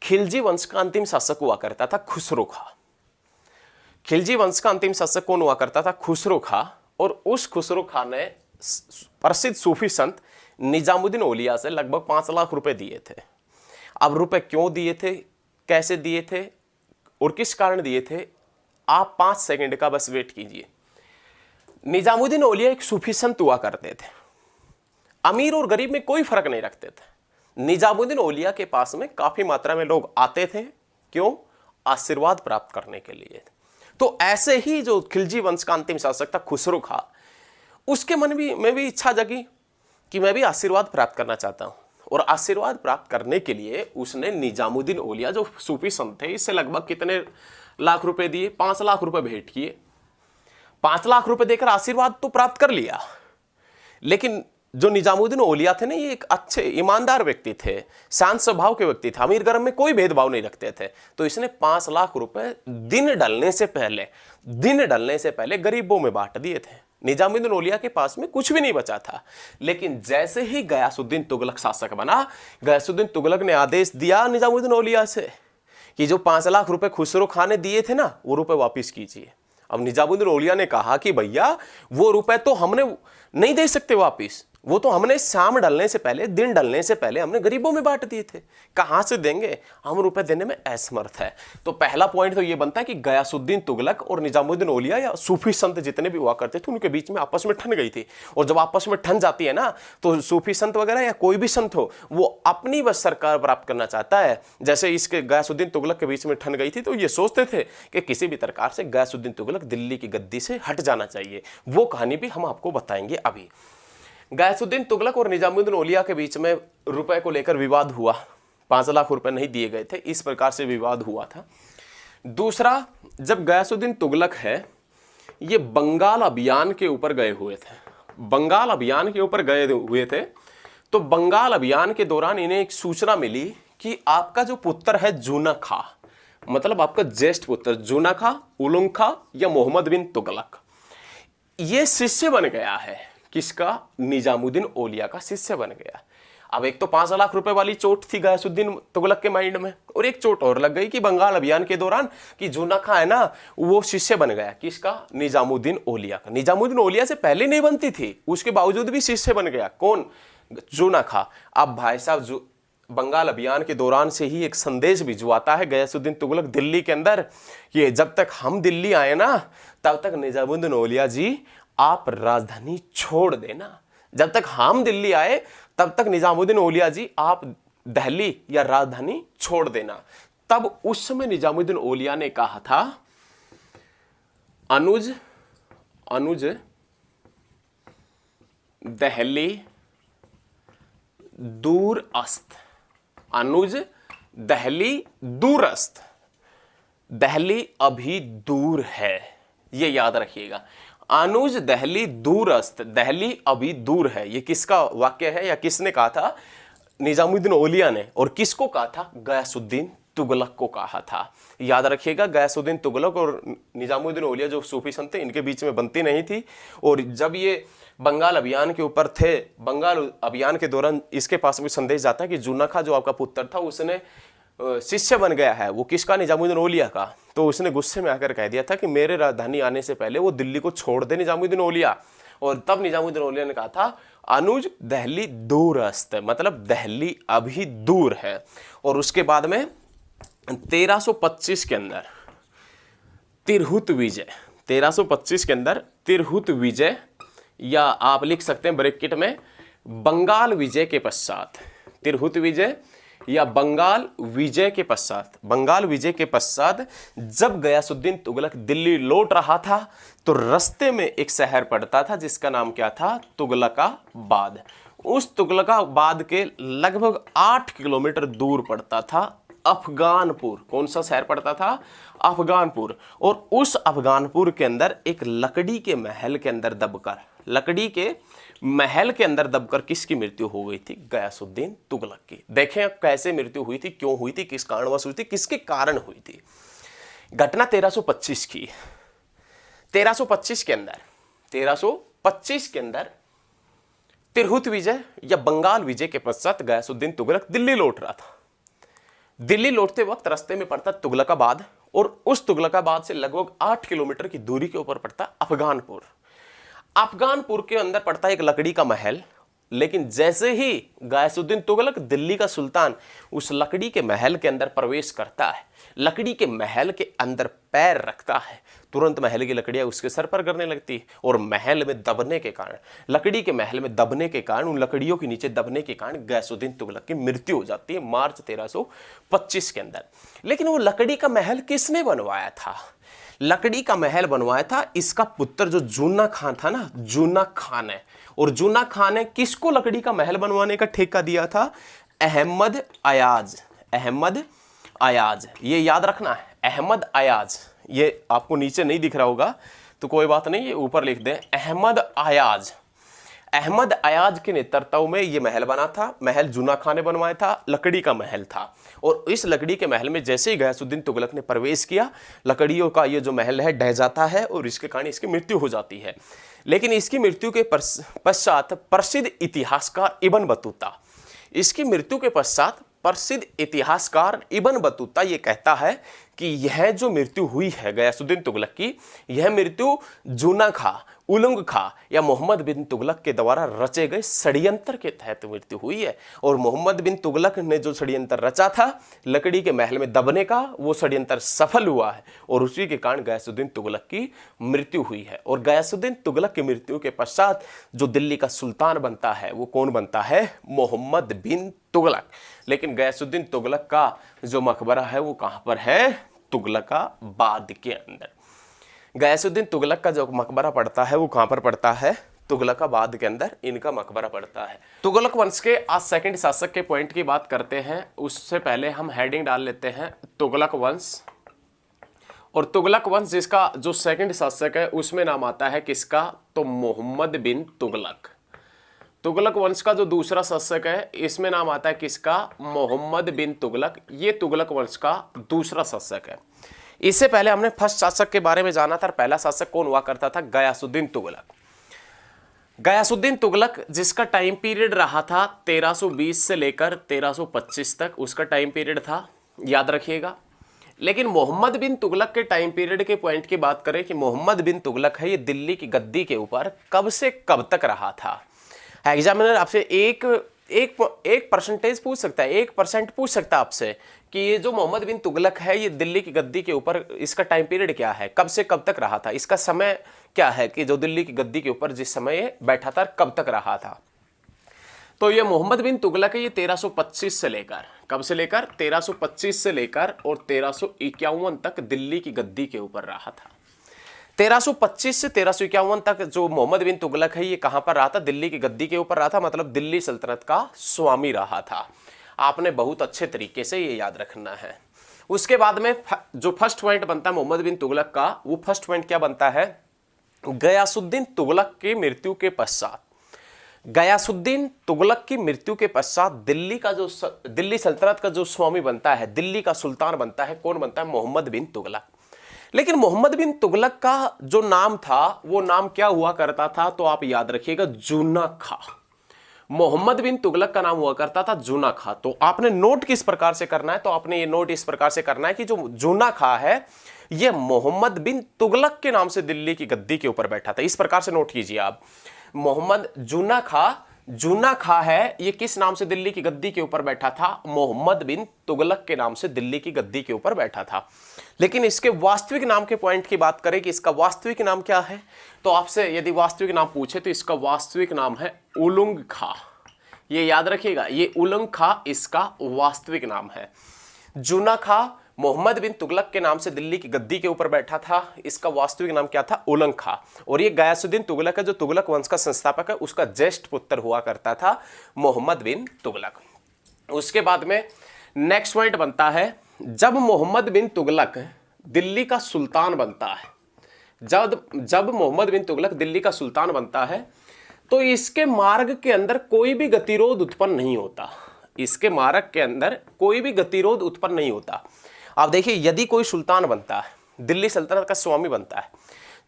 S1: खिलजी वंश का अंतिम शासक हुआ करता था खुसरो खां। खिलजी वंश का अंतिम शासक कौन हुआ करता था? खुसरो खां। और उस खुसरो खां ने प्रसिद्ध सूफी संत निजामुद्दीन औलिया से लगभग 5 लाख रुपए दिए थे। अब रुपए क्यों दिए थे, कैसे दिए थे और किस कारण दिए थे, आप 5 सेकंड का बस वेट कीजिए। निजामुद्दीन औलिया एक सूफी संत हुआ करते थे, अमीर और गरीब में कोई फर्क नहीं रखते थे। निजामुद्दीन औलिया के पास में काफी मात्रा में लोग आते थे, क्यों? आशीर्वाद प्राप्त करने के लिए। तो ऐसे ही जो खिलजी वंश का अंतिम शासक था खुसरो खां, उसके मन में भी इच्छा जगी कि मैं भी आशीर्वाद प्राप्त करना चाहता हूं। और आशीर्वाद प्राप्त करने के लिए उसने निजामुद्दीन औलिया जो सूफी संत थे, इससे लगभग कितने लाख रुपए दिए? 5 लाख रुपए भेंट किए। 5 लाख रुपए देकर आशीर्वाद तो प्राप्त कर लिया, लेकिन जो निजामुद्दीन औलिया थे ना, ये एक अच्छे ईमानदार व्यक्ति थे, शांत स्वभाव के व्यक्ति थे, अमीर गरीब में कोई भेदभाव नहीं रखते थे। तो इसने 5 लाख रुपए दिन ढलने से पहले गरीबों में बांट दिए थे। निजामुद्दीन औलिया के पास में कुछ भी नहीं बचा था। लेकिन जैसे ही गयासुद्दीन तुगलक शासक बना, गयासुद्दीन तुगलक ने आदेश दिया निजामुद्दीन औलिया से कि जो 5 लाख रुपए खुसरो खान ने दिए थे ना, वो रुपए वापिस कीजिए। अब निजामुद्दीन औलिया ने कहा कि भैया वो रुपए तो हमने नहीं दे सकते वापिस, वो तो हमने शाम ढलने से पहले, दिन ढलने से पहले हमने गरीबों में बांट दिए थे, कहां से देंगे, हम रुपए देने में असमर्थ है। तो पहला पॉइंट तो ये बनता है कि गयासुद्दीन तुगलक और निजामुद्दीन औलिया या सूफी संत जितने भी हुआ करते थे, उनके बीच में आपस में ठन गई थी। और जब आपस में ठन जाती है ना, तो सूफी संत वगैरह या कोई भी संत हो, वो अपनी बस सरकार प्राप्त करना चाहता है। जैसे इसके गयासुद्दीन तुगलक के बीच में ठन गई थी, तो ये सोचते थे कि किसी भी प्रकार से गयासुद्दीन तुगलक दिल्ली की गद्दी से हट जाना चाहिए। वो कहानी भी हम आपको बताएंगे अभी। गयासुद्दीन तुगलक और निजामुद्दीन औलिया के बीच में रुपए को लेकर विवाद हुआ, 5 लाख रुपए नहीं दिए गए थे, इस प्रकार से विवाद हुआ था। दूसरा, जब गयासुद्दीन तुगलक है ये बंगाल अभियान के ऊपर गए हुए थे, तो बंगाल अभियान के दौरान इन्हें एक सूचना मिली कि आपका जो पुत्र है जूना खां, मतलब आपका ज्येष्ठ पुत्र जूना खां, उलुग खां या मोहम्मद बिन तुगलक, ये शिष्य बन गया है। किसका? निजामुद्दीन औलिया का शिष्य बन गया। अब एक तो 5 लाख रुपए वाली चोट थी गयासुद्दीन तुगलक के माइंड में, और एक चोट और लग गई कि बंगाल अभियान के दौरान कि जूना खां है ना, वो शिष्य बन गया। किसका? निजामुद्दीन औलिया का। निजामुद्दीन औलिया से पहले नहीं बनती थी, उसके बावजूद भी शिष्य बन गया। कौन? जूना खां। अब भाई साहब बंगाल अभियान के दौरान से ही एक संदेश भिजवाता है गयासुद्दीन तुगलक दिल्ली के अंदर कि जब तक हम दिल्ली आए ना, तब तक निजामुद्दीन औलिया जी आप राजधानी छोड़ देना। जब तक हम दिल्ली आए तब तक निजामुद्दीन औलिया जी आप दिल्ली या राजधानी छोड़ देना। तब उस समय निजामुद्दीन औलिया ने कहा था, अनुज दिल्ली दूर अस्त, अनुज दिल्ली दूर अस्त, दिल्ली अभी दूर है, ये याद रखिएगा। अनुज दिल्ली दूर अस्त, दिल्ली अभी दूर है, ये किसका वाक्य है या किसने कहा था? निजामुद्दीन औलिया ने। और किसको कहा था? गयासुद्दीन तुगलक को कहा था। याद रखिएगा, गयासुद्दीन तुगलक और निजामुद्दीन औलिया जो सूफी संत थे, इनके बीच में बनती नहीं थी। और जब ये बंगाल अभियान के ऊपर थे, बंगाल अभियान के दौरान इसके पास में संदेश जाता है कि जूना खां जो आपका पुत्र था, उसने शिष्य बन गया है। वो किसका? निजामुद्दीन औलिया का। तो उसने गुस्से में आकर कह दिया था कि मेरे राजधानी आने से पहले वो दिल्ली को छोड़ दे निजामुद्दीन औलिया। और तब निजामुद्दीन औलिया ने कहा था, अनुज दिल्ली दूर अस्त, मतलब दिल्ली अभी दूर है। और उसके बाद में 1325 के अंदर तिरहुत विजय, 1325 के अंदर तिरहुत विजय, या आप लिख सकते हैं ब्रैकेट में बंगाल विजय के पश्चात, तिरहुत विजय या बंगाल विजय के पश्चात, जब गयासुद्दीन तुगलक दिल्ली लौट रहा था, तो रास्ते में एक शहर पड़ता था जिसका नाम क्या था? तुगलकाबाद। उस तुगलकाबाद के लगभग 8 किलोमीटर दूर पड़ता था अफगानपुर। कौन सा शहर पड़ता था? अफगानपुर। और उस अफगानपुर के अंदर एक लकड़ी के महल के अंदर दबकर किसकी मृत्यु हो गई थी? गयासुद्दीन तुगलक की। देखें कैसे मृत्यु हुई थी, क्यों हुई थी, किस कारणवश हुई थी, किसके कारण हुई थी। घटना 1325 की। 1325 के अंदर तिरहुत विजय या बंगाल विजय के पश्चात गयासुद्दीन तुगलक दिल्ली लौट रहा था। दिल्ली लौटते वक्त रास्ते में पड़ता तुगलकाबाद, और उस तुगलकाबाद से लगभग 8 किलोमीटर की दूरी के ऊपर पड़ता अफगानपुर। अफगानपुर के अंदर पड़ता एक लकड़ी का महल। लेकिन जैसे ही गयासुद्दीन तुगलक दिल्ली का सुल्तान उस लकड़ी के महल के अंदर प्रवेश करता है, लकड़ी के महल के अंदर पैर रखता है, तुरंत महल की लकड़ियां उसके सर पर गिरने लगती। और महल में दबने के कारण, लकड़ी के महल में दबने के कारण, उन लकड़ियों के नीचे दबने के कारण गयासुद्दीन तुगलक की मृत्यु हो जाती है मार्च 1325 के अंदर। लेकिन वो लकड़ी का महल किसने बनवाया था? लकड़ी का महल बनवाया था इसका पुत्र जो जूना खां था ना, जूना खां ने। और जूना खां ने किसको लकड़ी का महल बनवाने का ठेका दिया था? अहमद अयाज। ये याद रखना है, अहमद अयाज। ये आपको नीचे नहीं दिख रहा होगा तो कोई बात नहीं, ये ऊपर लिख दें, अहमद अहमद अयाज के नेतृत्व में ये महल बना था। महल जूना खां ने बनवाया था, लकड़ी का महल था। और इस लकड़ी के महल में जैसे ही गयासुद्दीन तुगलक ने प्रवेश किया, लकड़ियों का ये जो महल है ढह जाता है और इसके कारण इसकी मृत्यु हो जाती है। लेकिन इसकी मृत्यु के पश्चात प्रसिद्ध इतिहासकार इब्न बतूता, इसकी मृत्यु के पश्चात प्रसिद्ध इतिहासकार इब्न बतूता ये कहता है कि यह जो मृत्यु हुई है गयासुद्दीन तुगलक की, यह मृत्यु जूना खां, उलंग खां या मोहम्मद बिन तुगलक के द्वारा रचे गए षड्यंत्र के तहत मृत्यु हुई है। और मोहम्मद बिन तुगलक ने जो षड्यंत्र रचा था लकड़ी के महल में दबने का, वो षड्यंत्र सफल हुआ है और उसी के कारण गयासुद्दीन तुगलक की मृत्यु हुई है। और गयासुद्दीन तुगलक की मृत्यु के पश्चात जो दिल्ली का सुल्तान बनता है वो कौन बनता है? मोहम्मद बिन तुगलक। लेकिन गयासुद्दीन तुगलक का जो मकबरा है वो कहां पर है? तुगलकाबाद के अंदर। गयासुद्दीन तुगलक का जो मकबरा पड़ता है वो कहां पर पड़ता है? तुगलकाबाद के अंदर इनका मकबरा पड़ता है। तुगलक वंश के आज सेकंड शासक के पॉइंट की बात करते हैं, उससे पहले हम हेडिंग डाल लेते हैं तुगलक वंश। और तुगलक वंश जिसका जो सेकंड शासक है उसमें नाम आता है किसका? तो मोहम्मद बिन तुगलक। तुगलक वंश का जो दूसरा शासक है इसमें नाम आता है किसका? मोहम्मद बिन तुगलक। ये तुगलक वंश का दूसरा शासक है। इससे पहले हमने फर्स्ट शासक के बारे में जाना था। पहला शासक कौन हुआ करता था? गयासुद्दीन तुगलक। गयासुद्दीन तुगलक जिसका टाइम पीरियड रहा था 1320 से लेकर 1325 तक, उसका टाइम पीरियड था, याद रखिएगा। लेकिन मोहम्मद बिन तुगलक के टाइम पीरियड के पॉइंट की बात करें कि मोहम्मद बिन तुगलक है, ये दिल्ली की गद्दी के ऊपर कब से कब तक रहा था। एग्जामिनर आपसे एक परसेंटेज पूछ सकता है, 1% पूछ सकता है आपसे कि ये जो मोहम्मद बिन तुगलक है ये दिल्ली की गद्दी के ऊपर, इसका टाइम पीरियड क्या है, कब से कब तक रहा था, इसका समय क्या है कि जो दिल्ली की गद्दी के ऊपर जिस समय ये बैठा था कब तक रहा था। तो ये मोहम्मद बिन तुगलक है, ये 1325 से लेकर, कब से लेकर? 1325 से लेकर और 1351 तक दिल्ली की गद्दी के ऊपर रहा था। 1325 से 1351 तक जो मोहम्मद बिन तुगलक है ये कहां पर रहा था? दिल्ली की गद्दी के ऊपर रहा था, मतलब दिल्ली सल्तनत का स्वामी रहा था। आपने बहुत अच्छे तरीके से ये याद रखना है। उसके बाद में जो फर्स्ट पॉइंट बनता है मोहम्मद बिन तुगलक का, वो फर्स्ट पॉइंट क्या बनता है? गयासुद्दीन तुगलक की मृत्यु के पश्चात, गयासुद्दीन तुगलक की मृत्यु के पश्चात दिल्ली सल्तनत का जो स्वामी बनता है, दिल्ली का सुल्तान बनता है, कौन बनता है? मोहम्मद बिन तुगलक। लेकिन मोहम्मद बिन तुगलक का जो नाम था वो नाम क्या हुआ करता था? तो आप याद रखिएगा, जूना खां। मोहम्मद बिन तुगलक का नाम हुआ करता था जूना खां। तो आपने नोट किस प्रकार से करना है? तो आपने ये नोट इस प्रकार से करना है कि जो जूना खां है ये मोहम्मद बिन तुगलक के नाम से दिल्ली की गद्दी के ऊपर बैठा था। इस प्रकार से नोट कीजिए आप, मोहम्मद जूना खां है, ये किस नाम से दिल्ली की गद्दी के ऊपर बैठा था? मोहम्मद बिन तुगलक के नाम से दिल्ली की गद्दी के ऊपर बैठा था। लेकिन इसके वास्तविक नाम के पॉइंट की बात करें कि इसका वास्तविक नाम क्या है, तो आपसे यदि वास्तविक नाम पूछे तो इसका वास्तविक नाम है उलंग खां। ये याद रखिएगा, ये उलंग खां इसका वास्तविक नाम है। जूना खां मोहम्मद बिन तुगलक के नाम से दिल्ली की गद्दी के ऊपर बैठा था, इसका वास्तविक नाम क्या था? उलंग खां। और ये गयासुद्दीन तुगलक है जो तुगलक वंश का संस्थापक है, उसका ज्येष्ठ पुत्र हुआ करता था मोहम्मद बिन तुगलक। उसके बाद में नेक्स्ट पॉइंट बनता है, जब मोहम्मद बिन तुगलक दिल्ली का सुल्तान बनता है, जब मोहम्मद बिन तुगलक दिल्ली का सुल्तान बनता है तो इसके मार्ग के अंदर कोई भी गतिरोध उत्पन्न नहीं होता। इसके मार्ग के अंदर कोई भी गतिरोध उत्पन्न नहीं होता। आप देखिए, यदि कोई सुल्तान बनता है, दिल्ली सल्तनत का स्वामी बनता है,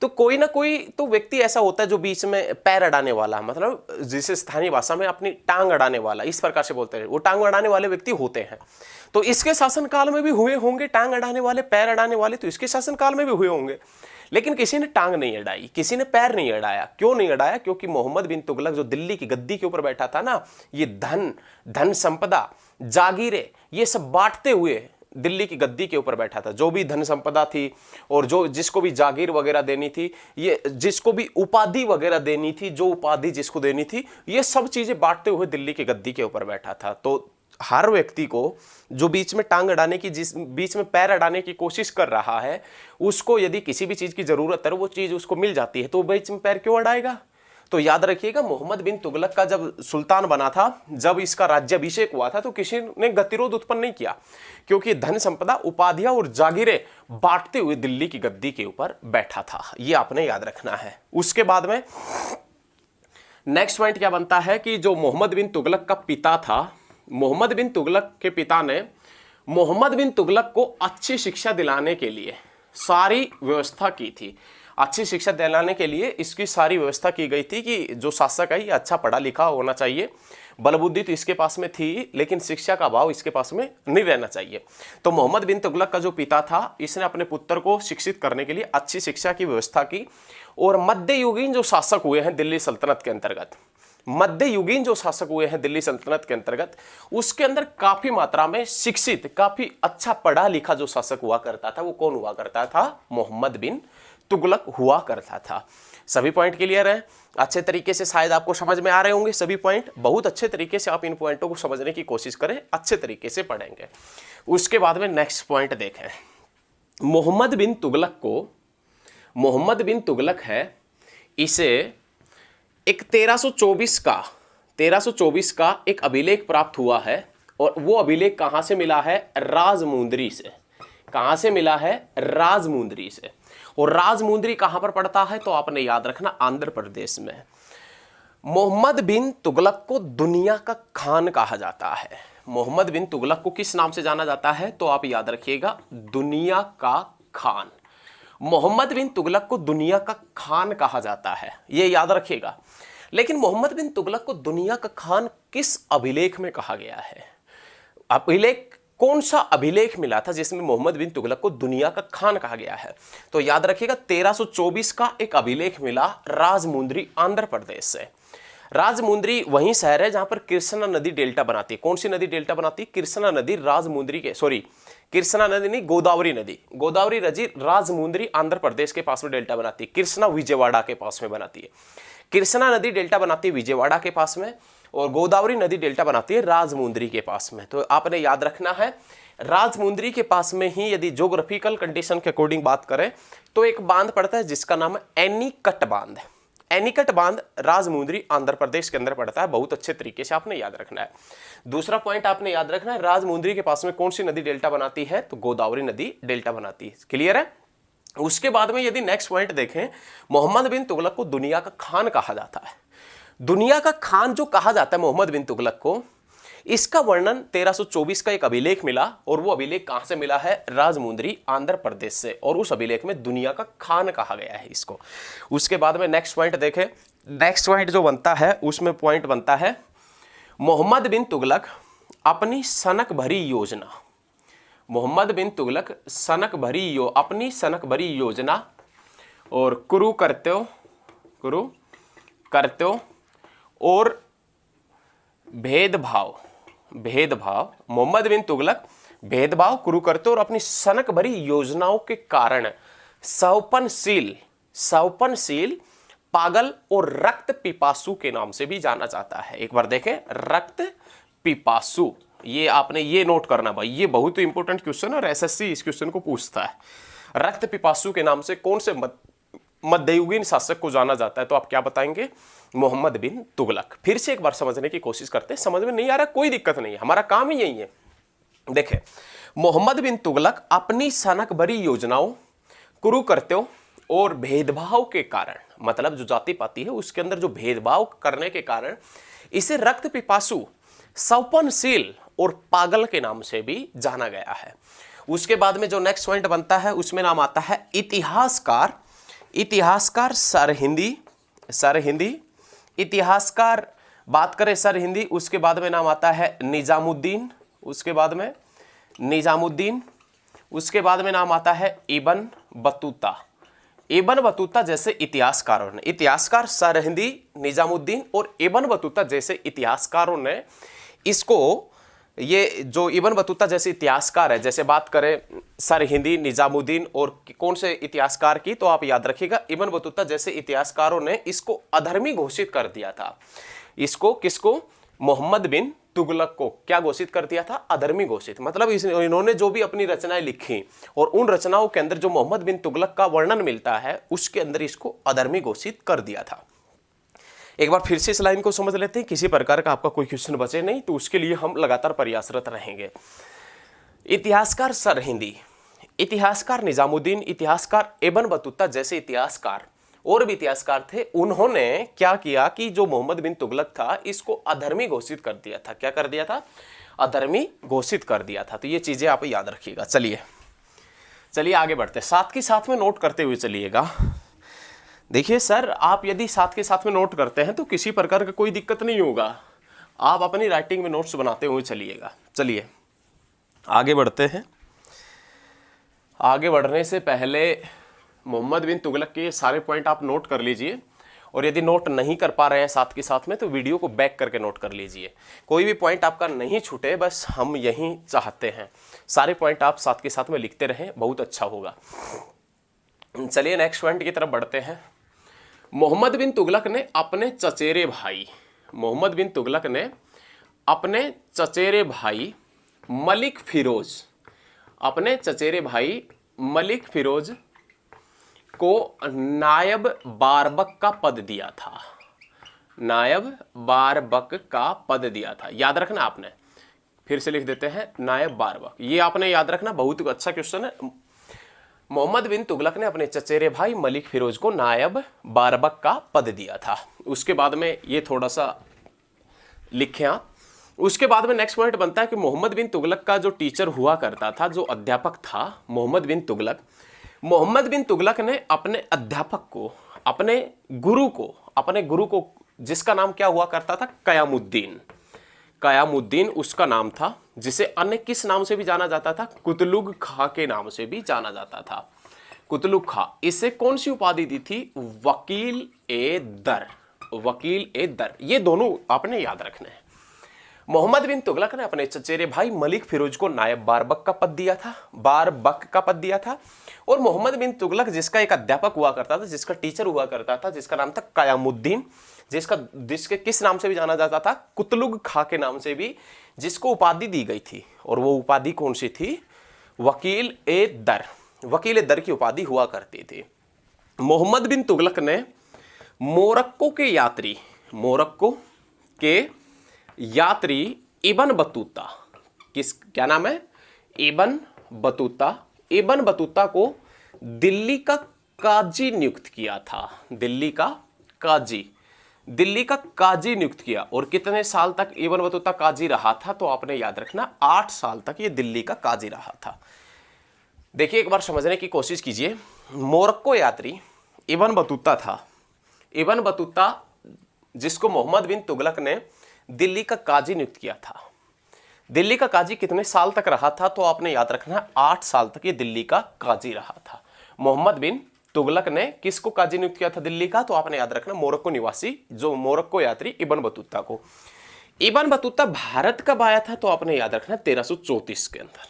S1: तो कोई ना कोई तो व्यक्ति ऐसा होता है जो बीच में पैर अड़ाने वाला, मतलब जिसे स्थानीय भाषा में अपनी टांग अड़ाने वाला, इस प्रकार से बोलते हैं, वो टांग अड़ाने वाले व्यक्ति होते हैं। तो इसके शासनकाल में भी हुए होंगे टांग अड़ाने वाले, पैर अड़ाने वाले, तो इसके शासनकाल में भी हुए होंगे। लेकिन किसी ने टांग नहीं अड़ाई, किसी ने पैर नहीं अड़ाया। क्यों नहीं अड़ाया? क्योंकि मोहम्मद बिन तुगलक जो दिल्ली की गद्दी के ऊपर बैठा था ना, ये धन संपदा, जागीरें, ये सब बांटते हुए दिल्ली की गद्दी के ऊपर बैठा था। जो भी धन संपदा थी और जो जिसको भी जागीर वगैरह देनी थी, ये जिसको भी उपाधि वगैरह देनी थी, जो उपाधि जिसको देनी थी, ये सब चीजें बांटते हुए दिल्ली की गद्दी के ऊपर बैठा था। तो हर व्यक्ति को जो बीच में टांग अड़ाने की, जिस बीच में पैर अड़ाने की कोशिश कर रहा है, उसको यदि किसी भी चीज की जरूरत है, वो चीज उसको मिल जाती है, तो बीच में पैर क्यों अड़ाएगा? तो याद रखिएगा, मोहम्मद बिन तुगलक का जब सुल्तान बना था, जब इसका राज्याभिषेक हुआ था, तो किसी ने गतिरोध उत्पन्न नहीं किया, क्योंकि धन संपदा, उपाधियां और जागीरें बांटते हुए दिल्ली की गद्दी के ऊपर बैठा था। ये आपने याद रखना है। उसके बाद में नेक्स्ट पॉइंट क्या बनता है कि जो मोहम्मद बिन तुगलक का पिता था, मोहम्मद बिन तुगलक के पिता ने मोहम्मद बिन तुगलक को अच्छी शिक्षा दिलाने के लिए सारी व्यवस्था की थी। अच्छी शिक्षा दिलाने के लिए इसकी सारी व्यवस्था की गई थी कि जो शासक है ये अच्छा पढ़ा लिखा होना चाहिए, बलबुद्धि तो इसके पास में थी लेकिन शिक्षा का अभाव इसके पास में नहीं रहना चाहिए। तो मोहम्मद बिन तुगलक का जो पिता था, इसने अपने पुत्र को शिक्षित करने के लिए अच्छी शिक्षा की व्यवस्था की। और मध्ययुगीन जो शासक हुए हैं दिल्ली सल्तनत के अंतर्गत, मध्ययुगीन जो शासक हुए हैं दिल्ली सल्तनत के अंतर्गत, उसके अंदर काफी मात्रा में शिक्षित, काफी अच्छा पढ़ा लिखा जो शासक हुआ करता था वो कौन हुआ करता था? मोहम्मद बिन तुगलक हुआ करता था। सभी पॉइंट क्लियर है? अच्छे तरीके से शायद आपको समझ में आ रहे होंगे सभी पॉइंट। बहुत अच्छे तरीके से आप इन पॉइंटों को समझने की कोशिश करें, अच्छे तरीके से पढ़ेंगे। उसके बाद में नेक्स्ट पॉइंट देखें। मोहम्मद बिन तुगलक को, मोहम्मद बिन तुगलक है, इसे एक 1324 का एक अभिलेख प्राप्त हुआ है। और वो अभिलेख कहां से मिला है? राजमुंदरी से। कहां से मिला है? राजमुंदरी से। और राजमुंदरी कहां पर पड़ता है? तो आपने याद रखना, आंध्र प्रदेश में। मोहम्मद बिन तुगलक को दुनिया का खान कहा जाता है। मोहम्मद बिन तुगलक को किस नाम से जाना जाता है? तो आप याद रखिएगा, दुनिया का खान। मोहम्मद बिन तुगलक को दुनिया का खान कहा जाता है, ये याद रखिएगा। लेकिन मोहम्मद बिन तुगलक को दुनिया का खान किस अभिलेख में कहा गया है? अभिलेख, कौन सा अभिलेख मिला था जिसमें मोहम्मद बिन तुगलक को दुनिया का खान कहा गया है? तो याद रखिएगा, 1324 का एक अभिलेख मिला राजमुंदरी, आंध्र प्रदेश से। राजमुंदरी वही शहर है जहां पर कृष्णा नदी डेल्टा बनाती है। कौन सी नदी डेल्टा बनाती है? कृष्णा नदी राजमुंदरी के, सॉरी कृष्णा नदी नहीं, गोदावरी नदी। गोदावरी नदी राजमुंदरी आंध्र प्रदेश के पास में डेल्टा बनाती है। कृष्णा विजयवाड़ा के पास में बनाती है। कृष्णा नदी डेल्टा बनाती है विजयवाड़ा के पास में, और गोदावरी नदी डेल्टा बनाती है राजमुंदरी के पास में। तो आपने याद रखना है, राजमुंदरी के पास में ही यदि ज्योग्राफिकल कंडीशन के अकॉर्डिंग बात करें तो एक बांध पड़ता है जिसका नाम है एनीकट बांध। एनीकट बांध राजमुंदरी आंध्र प्रदेश के अंदर पड़ता है। बहुत अच्छे तरीके से आपने याद रखना है। दूसरा पॉइंट आपने याद रखना है, राजमुंदरी के पास में कौन सी नदी डेल्टा बनाती है? तो गोदावरी नदी डेल्टा बनाती है। क्लियर है? उसके बाद में यदि नेक्स्ट पॉइंट देखें, मोहम्मद बिन तुगलक को दुनिया का खान कहा जाता है। दुनिया का खान जो कहा जाता है मोहम्मद बिन तुगलक को, इसका वर्णन 1324 का एक अभिलेख मिला। और वो अभिलेख कहां से मिला है? राजमुंदरी आंध्र प्रदेश से। और उस अभिलेख में दुनिया का खान कहा गया है इसको। उसके बाद में नेक्स्ट पॉइंट देखें। नेक्स्ट पॉइंट जो बनता है उसमें पॉइंट बनता है, मोहम्मद बिन तुगलक अपनी सनक भरी योजना, मोहम्मद बिन तुगलक अपनी सनक भरी योजना और कुरु करत्यो और भेदभाव, मोहम्मद बिन तुगलक भेदभाव, कुरुकर्त्यों और अपनी सनक भरी योजनाओं के कारण सौपनशील, पागल और रक्त पिपासु के नाम से भी जाना जाता है। एक बार देखें, रक्त पिपासु, ये आपने ये नोट करना भाई, ये बहुत ही इंपॉर्टेंट क्वेश्चन है और एसएससी इस क्वेश्चन को पूछता है। रक्त पिपासु के नाम से कौन से मध्ययुगीन शासक को जाना जाता है? तो आप क्या बताएंगे? मोहम्मद बिन तुगलक। फिर से एक बार समझने की कोशिश करते हैं। समझ में नहीं आ रहा कोई दिक्कत नहीं है, हमारा काम ही यही है। देखें, मोहम्मद बिन तुगलक अपनी सनक भरी योजनाओं, कुरुकृत्यों और भेदभाव के कारण, मतलब जो जाति पाति है उसके अंदर जो भेदभाव करने के कारण इसे रक्त पिपासु, सौपनशील और पागल के नाम से भी जाना गया है। उसके बाद में जो नेक्स्ट पॉइंट बनता है उसमें नाम आता है इतिहासकार सरहिंदी, इतिहासकार बात करें सरहिंदी। उसके बाद में नाम आता है निजामुद्दीन, उसके बाद में नाम आता है इब्न बतूता जैसे इतिहासकारों ने, इतिहासकार सरहिंदी, निजामुद्दीन और इब्न बतूता जैसे इतिहासकारों ने इसको, ये जो इब्न बतूता जैसे इतिहासकार है, जैसे बात करें सरहिंदी, निजामुद्दीन और कौन से इतिहासकार की, तो आप याद रखिएगा इब्न बतूता जैसे इतिहासकारों ने इसको अधर्मी घोषित कर दिया था। इसको किसको? मोहम्मद बिन तुगलक को क्या घोषित कर दिया था? अधर्मी घोषित। मतलब इन्होंने जो भी अपनी रचनाएं लिखी और उन रचनाओं के अंदर जो मोहम्मद बिन तुगलक का वर्णन मिलता है उसके अंदर इसको अधर्मी घोषित कर दिया था। एक बार फिर से इस लाइन को समझ लेते हैं, किसी प्रकार का आपका कोई क्वेश्चन बचे नहीं तो उसके लिए हम लगातार प्रयासरत रहेंगे। इतिहासकार सरहिंदी, इतिहासकार निजामुद्दीन, इतिहासकार इब्न बतूता जैसे इतिहासकार और भी इतिहासकार थे, उन्होंने क्या किया कि जो मोहम्मद बिन तुगलक था इसको अधर्मी घोषित कर दिया था। क्या कर दिया था? अधर्मी घोषित कर दिया था। तो ये चीजें आप याद रखिएगा। चलिए आगे बढ़ते हैं, साथ के साथ में नोट करते हुए चलिएगा। देखिए सर, आप यदि साथ के साथ में नोट करते हैं तो किसी प्रकार का कोई दिक्कत नहीं होगा, आप अपनी राइटिंग में नोट्स बनाते हुए चलिएगा। चलिए आगे बढ़ते हैं। आगे बढ़ने से पहले मोहम्मद बिन तुगलक के सारे पॉइंट आप नोट कर लीजिए, और यदि नोट नहीं कर पा रहे हैं साथ के साथ में तो वीडियो को बैक करके नोट कर लीजिए। कोई भी पॉइंट आपका नहीं छूटे, बस हम यही चाहते हैं। सारे पॉइंट आप साथ के साथ में लिखते रहें, बहुत अच्छा होगा। चलिए नेक्स्ट पॉइंट की तरफ बढ़ते हैं। मोहम्मद बिन तुगलक ने अपने चचेरे भाई, मोहम्मद बिन तुगलक ने अपने चचेरे भाई मलिक फिरोज, अपने चचेरे भाई मलिक फिरोज को नायब बारबक का पद दिया था। नायब बारबक का पद दिया था, याद रखना आपने। फिर से लिख देते हैं नायब बारबक, ये आपने याद रखना, बहुत अच्छा क्वेश्चन है। मोहम्मद बिन तुगलक ने अपने चचेरे भाई मलिक फिरोज को नायब बारबक का पद दिया था। उसके बाद में ये थोड़ा सा लिखें आप। उसके बाद में नेक्स्ट पॉइंट बनता है कि मोहम्मद बिन तुगलक का जो टीचर हुआ करता था, जो अध्यापक था मोहम्मद बिन तुगलक ने अपने अध्यापक को, अपने गुरु को जिसका नाम क्या हुआ करता था? कयामुद्दीन उसका नाम था, जिसे अन्य किस नाम से भी जाना जाता था? कुतलुग खां के नाम से भी जाना जाता था। कुतलुग खां, इसे कौन सी उपाधि दी थी? वकील ए दर। ये दोनों आपने याद रखने हैं। मोहम्मद बिन तुगलक ने अपने चचेरे भाई मलिक फिरोज को नायब बारबक का पद दिया था। और मोहम्मद बिन तुगलक जिसका एक अध्यापक हुआ करता था, जिसका टीचर हुआ करता था, जिसका नाम था कयामुद्दीन, जिसके किस नाम से भी जाना जाता था? कुतलुग खां के नाम से भी, जिसको उपाधि दी गई थी। और वो उपाधि कौन सी थी? वकील ए दर की उपाधि हुआ करती थी। मोहम्मद बिन तुगलक ने मोरक्को के यात्री इब्न बतूता, क्या नाम है? इब्न बतूता को दिल्ली का काजी नियुक्त किया था। दिल्ली का काजी नियुक्त किया। और कितने साल तक इब्न बतूता काजी रहा था? तो आपने याद रखना 8 साल तक ये दिल्ली का काजी रहा था। देखिए एक बार समझने की कोशिश कीजिए। मोरक्को यात्री इब्न बतूता था। इब्न बतूता जिसको मोहम्मद बिन तुगलक ने दिल्ली का काजी नियुक्त किया था। दिल्ली का काजी कितने साल तक रहा था? तो आपने याद रखना 8 साल तक ये दिल्ली का काजी रहा था। मोहम्मद बिन तुगलक ने किसको काजी नियुक्त किया था दिल्ली का? तो आपने याद रखना मोरक्को निवासी, जो मोरक्को यात्री इब्न बतूता को। इब्न बतूता भारत कब आया था? तो आपने याद रखना 1334 के अंदर।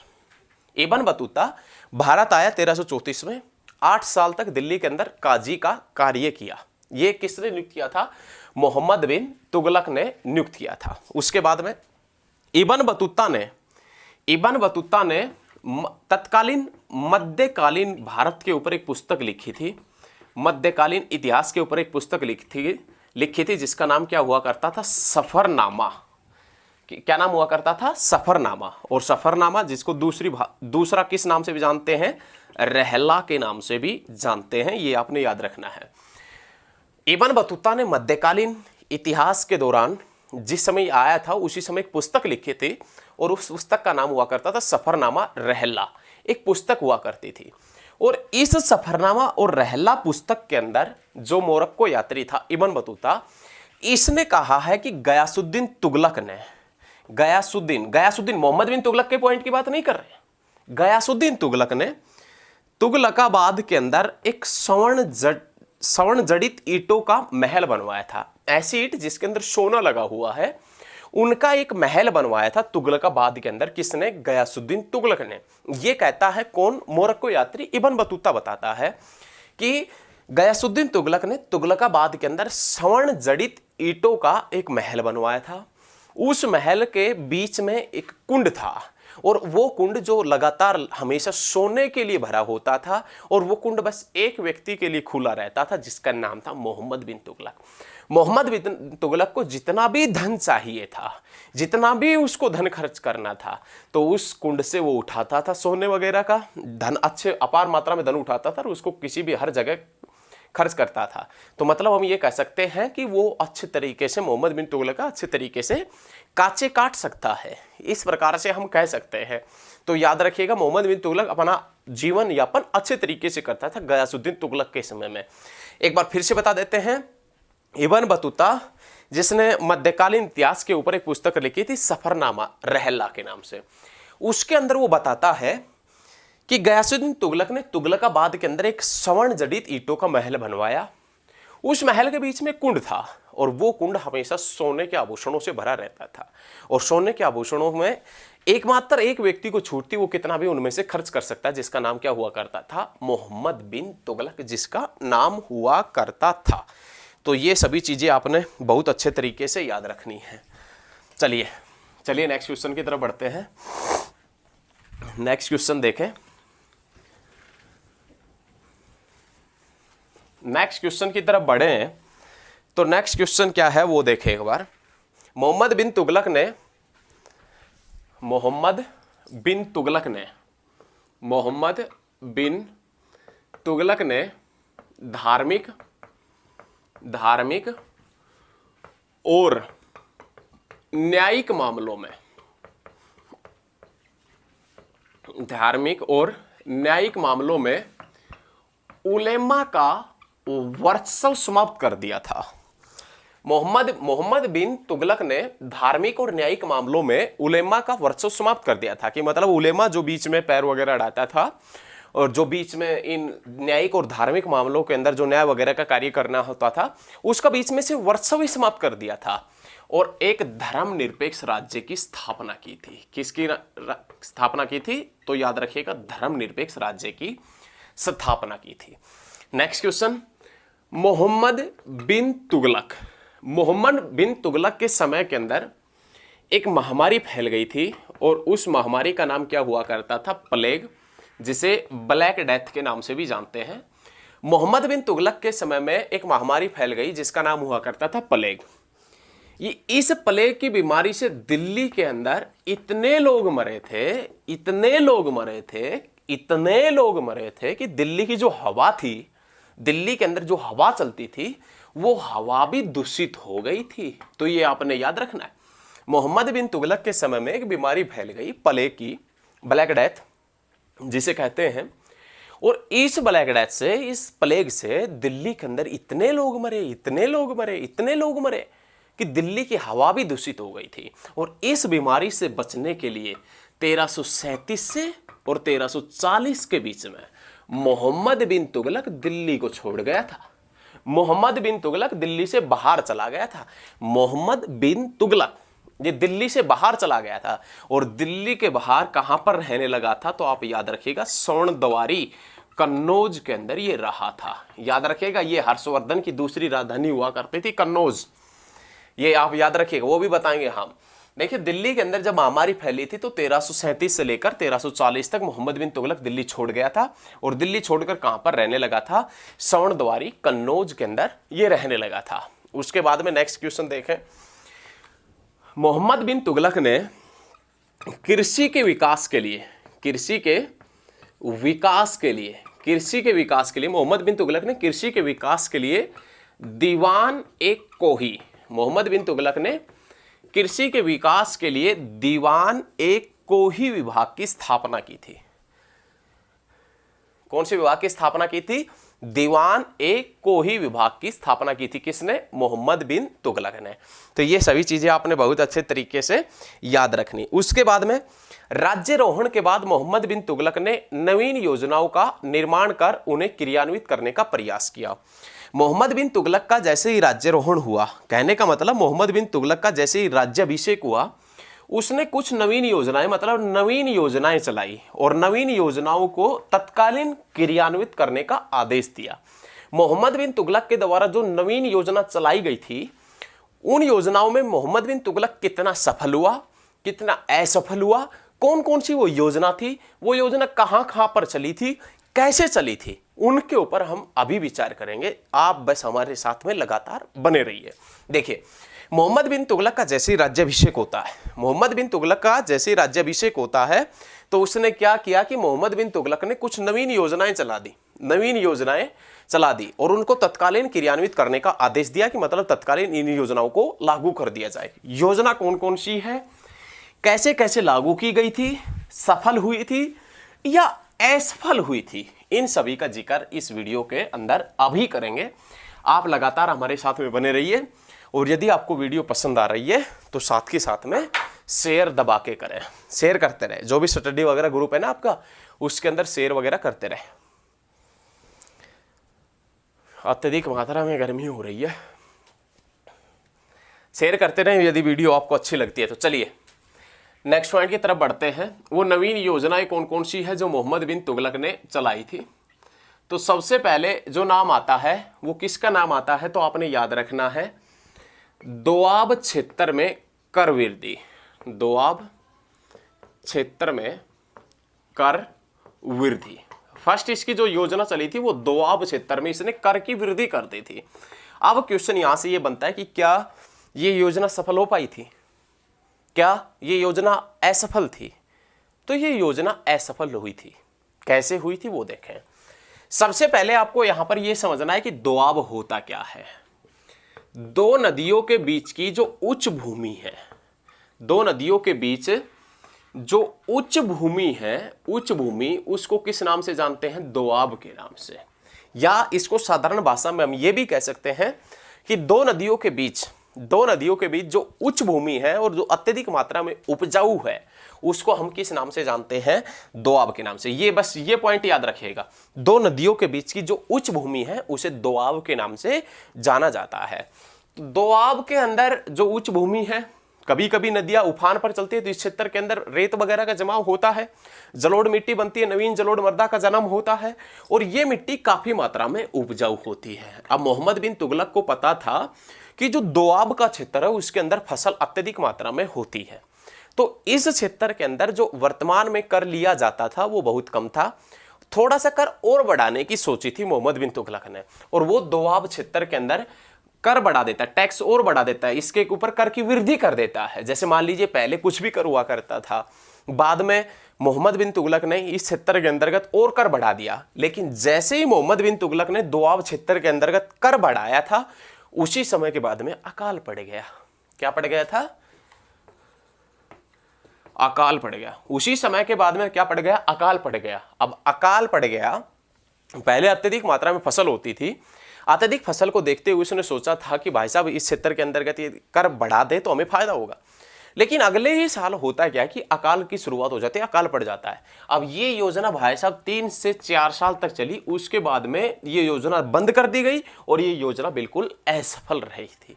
S1: इब्न बतूता भारत आया 1334 में। 8 साल तक दिल्ली के अंदर काजी का कार्य किया। ये किसने नियुक्त किया था? मोहम्मद बिन तुगलक ने नियुक्त किया था। उसके बाद में इब्न बतूता ने तत्कालीन मध्यकालीन भारत के ऊपर एक पुस्तक लिखी थी, मध्यकालीन इतिहास के ऊपर एक पुस्तक लिखी थी जिसका नाम क्या हुआ करता था? सफरनामा। क्या नाम हुआ करता था? सफरनामा। और सफरनामा जिसको दूसरा किस नाम से भी जानते हैं? रहला के नाम से भी जानते हैं। ये आपने याद रखना है। इब्न बतूता ने मध्यकालीन इतिहास के दौरान जिस समय आया था उसी समय एक पुस्तक लिखी थी, और उस पुस्तक का नाम हुआ करता था सफरनामा रहला। एक पुस्तक हुआ करती थी। और इस सफरनामा और रहला पुस्तक के अंदर जो मोरक्को यात्री था इब्न बतूता, इसने कहा है कि गयासुद्दीन मोहम्मद बिन तुगलक के पॉइंट की बात नहीं कर रहे। गयासुद्दीन तुगलक ने तुगलकाबाद के अंदर एक स्वर्ण जड़ित ईंटों का महल बनवाया था। ऐसी ईंट जिसके अंदर सोना लगा हुआ है, उनका एक महल बनवाया था तुगलकाबाद के अंदर। किसने? गयासुद्दीन तुगलक ने। यह कहता है कौन? मोरक्को यात्री इब्न बतूता बताता है कि गयासुद्दीन तुगलक ने तुगलकाबाद के अंदर स्वर्ण जड़ित ईंटों का एक महल बनवाया था। उस महल के बीच में एक कुंड था, और वो कुंड जो लगातार हमेशा सोने के लिए भरा होता था, और वो कुंड बस एक व्यक्ति के लिए खुला रहता था जिसका नाम था मोहम्मद बिन तुगलक। मोहम्मद बिन तुगलक को जितना भी धन चाहिए था, जितना भी उसको धन खर्च करना था, तो उस कुंड से वो उठाता था सोने वगैरह का धन, अच्छे अपार मात्रा में धन उठाता था, और उसको किसी भी हर जगह खर्च करता था। तो मतलब हम ये कह सकते हैं कि वो अच्छे तरीके से, मोहम्मद बिन तुगलक का अच्छे तरीके से काचे काट सकता है, इस प्रकार से हम कह सकते हैं। तो याद रखिएगा, मोहम्मद बिन तुगलक अपना जीवन यापन अच्छे तरीके से करता था गयासुद्दीन तुगलक के समय में। एक बार फिर से बता देते हैं, इब्न बतूता जिसने मध्यकालीन इतिहास के ऊपर एक पुस्तक लिखी थी सफरनामा रहला के नाम से, उसके अंदर वो बताता है कि गयासुद्दीन तुगलक ने तुगलकाबाद के अंदर एक स्वर्ण जड़ित ईंटों का महल बनवाया। उस महल के बीच में कुंड था और वो कुंड हमेशा सोने के आभूषणों से भरा रहता था, और सोने के आभूषणों में एकमात्र एक व्यक्ति को छूट थी, वो कितना भी उनमें से खर्च कर सकता है, जिसका नाम क्या हुआ करता था, मोहम्मद बिन तुगलक जिसका नाम हुआ करता था। तो ये सभी चीजें आपने बहुत अच्छे तरीके से याद रखनी है। चलिए नेक्स्ट क्वेश्चन की तरफ बढ़ते हैं। नेक्स्ट क्वेश्चन देखें। नेक्स्ट क्वेश्चन की तरफ बढ़े हैं तो नेक्स्ट क्वेश्चन क्या है वो देखें एक बार। मोहम्मद बिन तुगलक ने धार्मिक और न्यायिक मामलों में उलेमा का वर्चस्व समाप्त कर दिया था। मोहम्मद बिन तुगलक ने धार्मिक और न्यायिक मामलों में उलेमा का वर्चस्व समाप्त कर दिया था, कि मतलब उलेमा जो बीच में पैर वगैरह अड़ाता था और जो बीच में इन न्यायिक और धार्मिक मामलों के अंदर जो न्याय वगैरह का कार्य करना होता था, उसका बीच में से वर्चस्व ही समाप्त कर दिया था और एक धर्मनिरपेक्ष राज्य की स्थापना की थी। किसकी स्थापना की थी? तो याद रखिएगा, धर्मनिरपेक्ष राज्य की स्थापना की थी। नेक्स्ट क्वेश्चन, मोहम्मद बिन तुगलक के समय के अंदर एक महामारी फैल गई थी और उस महामारी का नाम क्या हुआ करता था? प्लेग, जिसे ब्लैक डेथ के नाम से भी जानते हैं। मोहम्मद बिन तुगलक के समय में एक महामारी फैल गई जिसका नाम हुआ करता था प्लेग। इस प्लेग की बीमारी से दिल्ली के अंदर इतने लोग मरे थे कि दिल्ली की जो हवा थी, दिल्ली के अंदर जो हवा चलती थी, वो हवा भी दूषित हो गई थी। तो ये आपने याद रखना है। मोहम्मद बिन तुगलक के समय में एक बीमारी फैल गई प्लेग की, ब्लैक डेथ जिसे कहते हैं, और इस ब्लैक डेथ से, इस प्लेग से दिल्ली के अंदर इतने लोग मरे कि दिल्ली की हवा भी दूषित हो गई थी। और इस बीमारी से बचने के लिए 1337 से और 1340 के बीच में मोहम्मद बिन तुगलक दिल्ली को छोड़ गया था। मोहम्मद बिन तुगलक दिल्ली से बाहर चला गया था। मोहम्मद बिन तुगलक ये दिल्ली से बाहर चला गया था और दिल्ली के बाहर कहां पर रहने लगा था? तो आप याद रखिएगा, स्वर्णद्वारी कन्नौज के अंदर ये रहा था। याद रखिएगा, ये हर्षवर्धन की दूसरी राजधानी हुआ करती थी कन्नौज। ये आप याद रखिएगा, वो भी बताएंगे हम। देखिए, दिल्ली के अंदर जब महामारी फैली थी तो 1337 से लेकर 1340 तक मोहम्मद बिन तुगलक दिल्ली छोड़ गया था और दिल्ली छोड़कर कहां पर रहने लगा था? स्वर्णद्वारी कन्नौज के अंदर ये रहने लगा था। उसके बाद में नेक्स्ट क्वेश्चन देखें। मोहम्मद बिन तुगलक ने कृषि के विकास के लिए मोहम्मद बिन तुगलक ने कृषि के विकास के लिए दीवान एक कोही विभाग की स्थापना की थी। कौन से विभाग की स्थापना की थी? दीवान एक कोही विभाग की स्थापना की थी। किसने? मोहम्मद बिन तुगलक ने। तो ये सभी चीजें आपने बहुत अच्छे तरीके से याद रखनी। उसके बाद में राज्यारोहण के बाद मोहम्मद बिन तुगलक ने नवीन योजनाओं का निर्माण कर उन्हें क्रियान्वित करने का प्रयास किया। मोहम्मद बिन तुगलक का जैसे ही राज्यारोहण हुआ, कहने का मतलब मोहम्मद बिन तुगलक का जैसे ही राज्याभिषेक हुआ, उसने कुछ नवीन योजनाएं चलाई और नवीन योजनाओं को तत्कालीन क्रियान्वित करने का आदेश दिया। मोहम्मद बिन तुगलक के द्वारा जो नवीन योजना चलाई गई थी, उन योजनाओं में मोहम्मद बिन तुगलक कितना सफल हुआ, कितना असफल हुआ, कौन कौन सी वो योजना थी, वो योजना कहां पर चली थी, कैसे चली थी, उनके ऊपर हम अभी विचार करेंगे। आप बस हमारे साथ में लगातार बने रहिए। देखिए, मोहम्मद बिन तुगलक का जैसे ही राज्याभिषेक होता है, तो उसने क्या किया कि मोहम्मद बिन तुगलक ने कुछ नवीन योजनाएं चला दी। नवीन योजनाएं चला दी और उनको तत्कालीन क्रियान्वित करने का आदेश दिया कि मतलब तत्कालीन इन योजनाओं को लागू कर दिया जाए। योजना कौन कौन सी है, कैसे कैसे लागू की गई थी, सफल हुई थी या असफल हुई थी, इन सभी का जिक्र इस वीडियो के अंदर अभी करेंगे। आप लगातार हमारे साथ में बने रहिए और यदि आपको वीडियो पसंद आ रही है तो साथ के साथ में शेयर दबा के करें, शेयर करते रहे। जो भी स्टडी वगैरह ग्रुप है ना आपका, उसके अंदर शेयर वगैरह करते रहे। अत्यधिक मात्रा में गर्मी हो रही है, शेयर करते रहे यदि वीडियो आपको अच्छी लगती है तो। चलिए नेक्स्ट पॉइंट की तरफ बढ़ते हैं। वो नवीन योजनाएं कौन कौन सी है जो मोहम्मद बिन तुगलक ने चलाई थी। तो सबसे पहले जो नाम आता है वो किसका नाम आता है, तो आपने याद रखना है दोआब क्षेत्र में कर वृद्धि। दोआब क्षेत्र में कर वृद्धि, फर्स्ट इसकी जो योजना चली थी वो दोआब क्षेत्र में इसने कर की वृद्धि कर दी थी। अब क्वेश्चन यहां से ये बनता है कि क्या ये योजना सफल हो पाई थी, क्या ये योजना असफल थी। तो ये योजना असफल हुई थी। कैसे हुई थी वो देखें। सबसे पहले आपको यहां पर यह समझना है कि दोआब होता क्या है। दो नदियों के बीच की जो उच्च भूमि है, दो नदियों के बीच जो उच्च भूमि है, उच्च भूमि उसको किस नाम से जानते हैं, दोआब के नाम से। या इसको साधारण भाषा में हम ये भी कह सकते हैं कि दो नदियों के बीच जो उच्च भूमि है और जो अत्यधिक मात्रा में उपजाऊ है उसको हम किस नाम से जानते हैं, दोआब के नाम से। ये बस ये पॉइंट याद रखिएगा, दो नदियों के बीच की जो उच्च भूमि है उसे दोआब के नाम से जाना जाता है। तो दोआब के अंदर जो उच्च भूमि है, कभी कभी नदियां उफान पर चलती है तो इस क्षेत्र के अंदर रेत वगैरह का जमाव होता है, जलोढ़ मिट्टी बनती है, नवीन जलोढ़ मृदा का जन्म होता है और ये मिट्टी काफी मात्रा में उपजाऊ होती है। अब मोहम्मद बिन तुगलक को पता था कि जो दोआब का क्षेत्र है उसके अंदर फसल अत्यधिक मात्रा में होती है, तो इस क्षेत्र के अंदर जो वर्तमान में कर लिया जाता था वो बहुत कम था। थोड़ा सा कर और बढ़ाने की सोची थी मोहम्मद बिन तुगलक ने और वो दोआब क्षेत्र के अंदर कर बढ़ा देता है, टैक्स और बढ़ा देता है, इसके ऊपर कर की वृद्धि कर देता है। जैसे मान लीजिए पहले कुछ भी कर हुआ करता था, बाद में मोहम्मद बिन तुगलक ने इस क्षेत्र के अंतर्गत और कर बढ़ा दिया। लेकिन जैसे ही मोहम्मद बिन तुगलक ने दोआब क्षेत्र के अंतर्गत कर बढ़ाया था उसी समय के बाद में अकाल पड़ गया। क्या पड़ गया था, अकाल पड़ गया। उसी समय के बाद में क्या पड़ गया, अकाल पड़ गया। अब अकाल पड़ गया, पहले अत्यधिक मात्रा में फसल होती थी, अत्यधिक फसल को देखते हुए उसने सोचा था कि भाई साहब इस क्षेत्र के अंतर्गत ये कर बढ़ा दे तो हमें फायदा होगा। लेकिन अगले ही साल होता क्या कि अकाल की शुरुआत हो जाती है, अकाल पड़ जाता है। अब ये योजना भाई साहब 3 से 4 साल तक चली, उसके बाद में ये योजना बंद कर दी गई और ये योजना बिल्कुल असफल रही थी।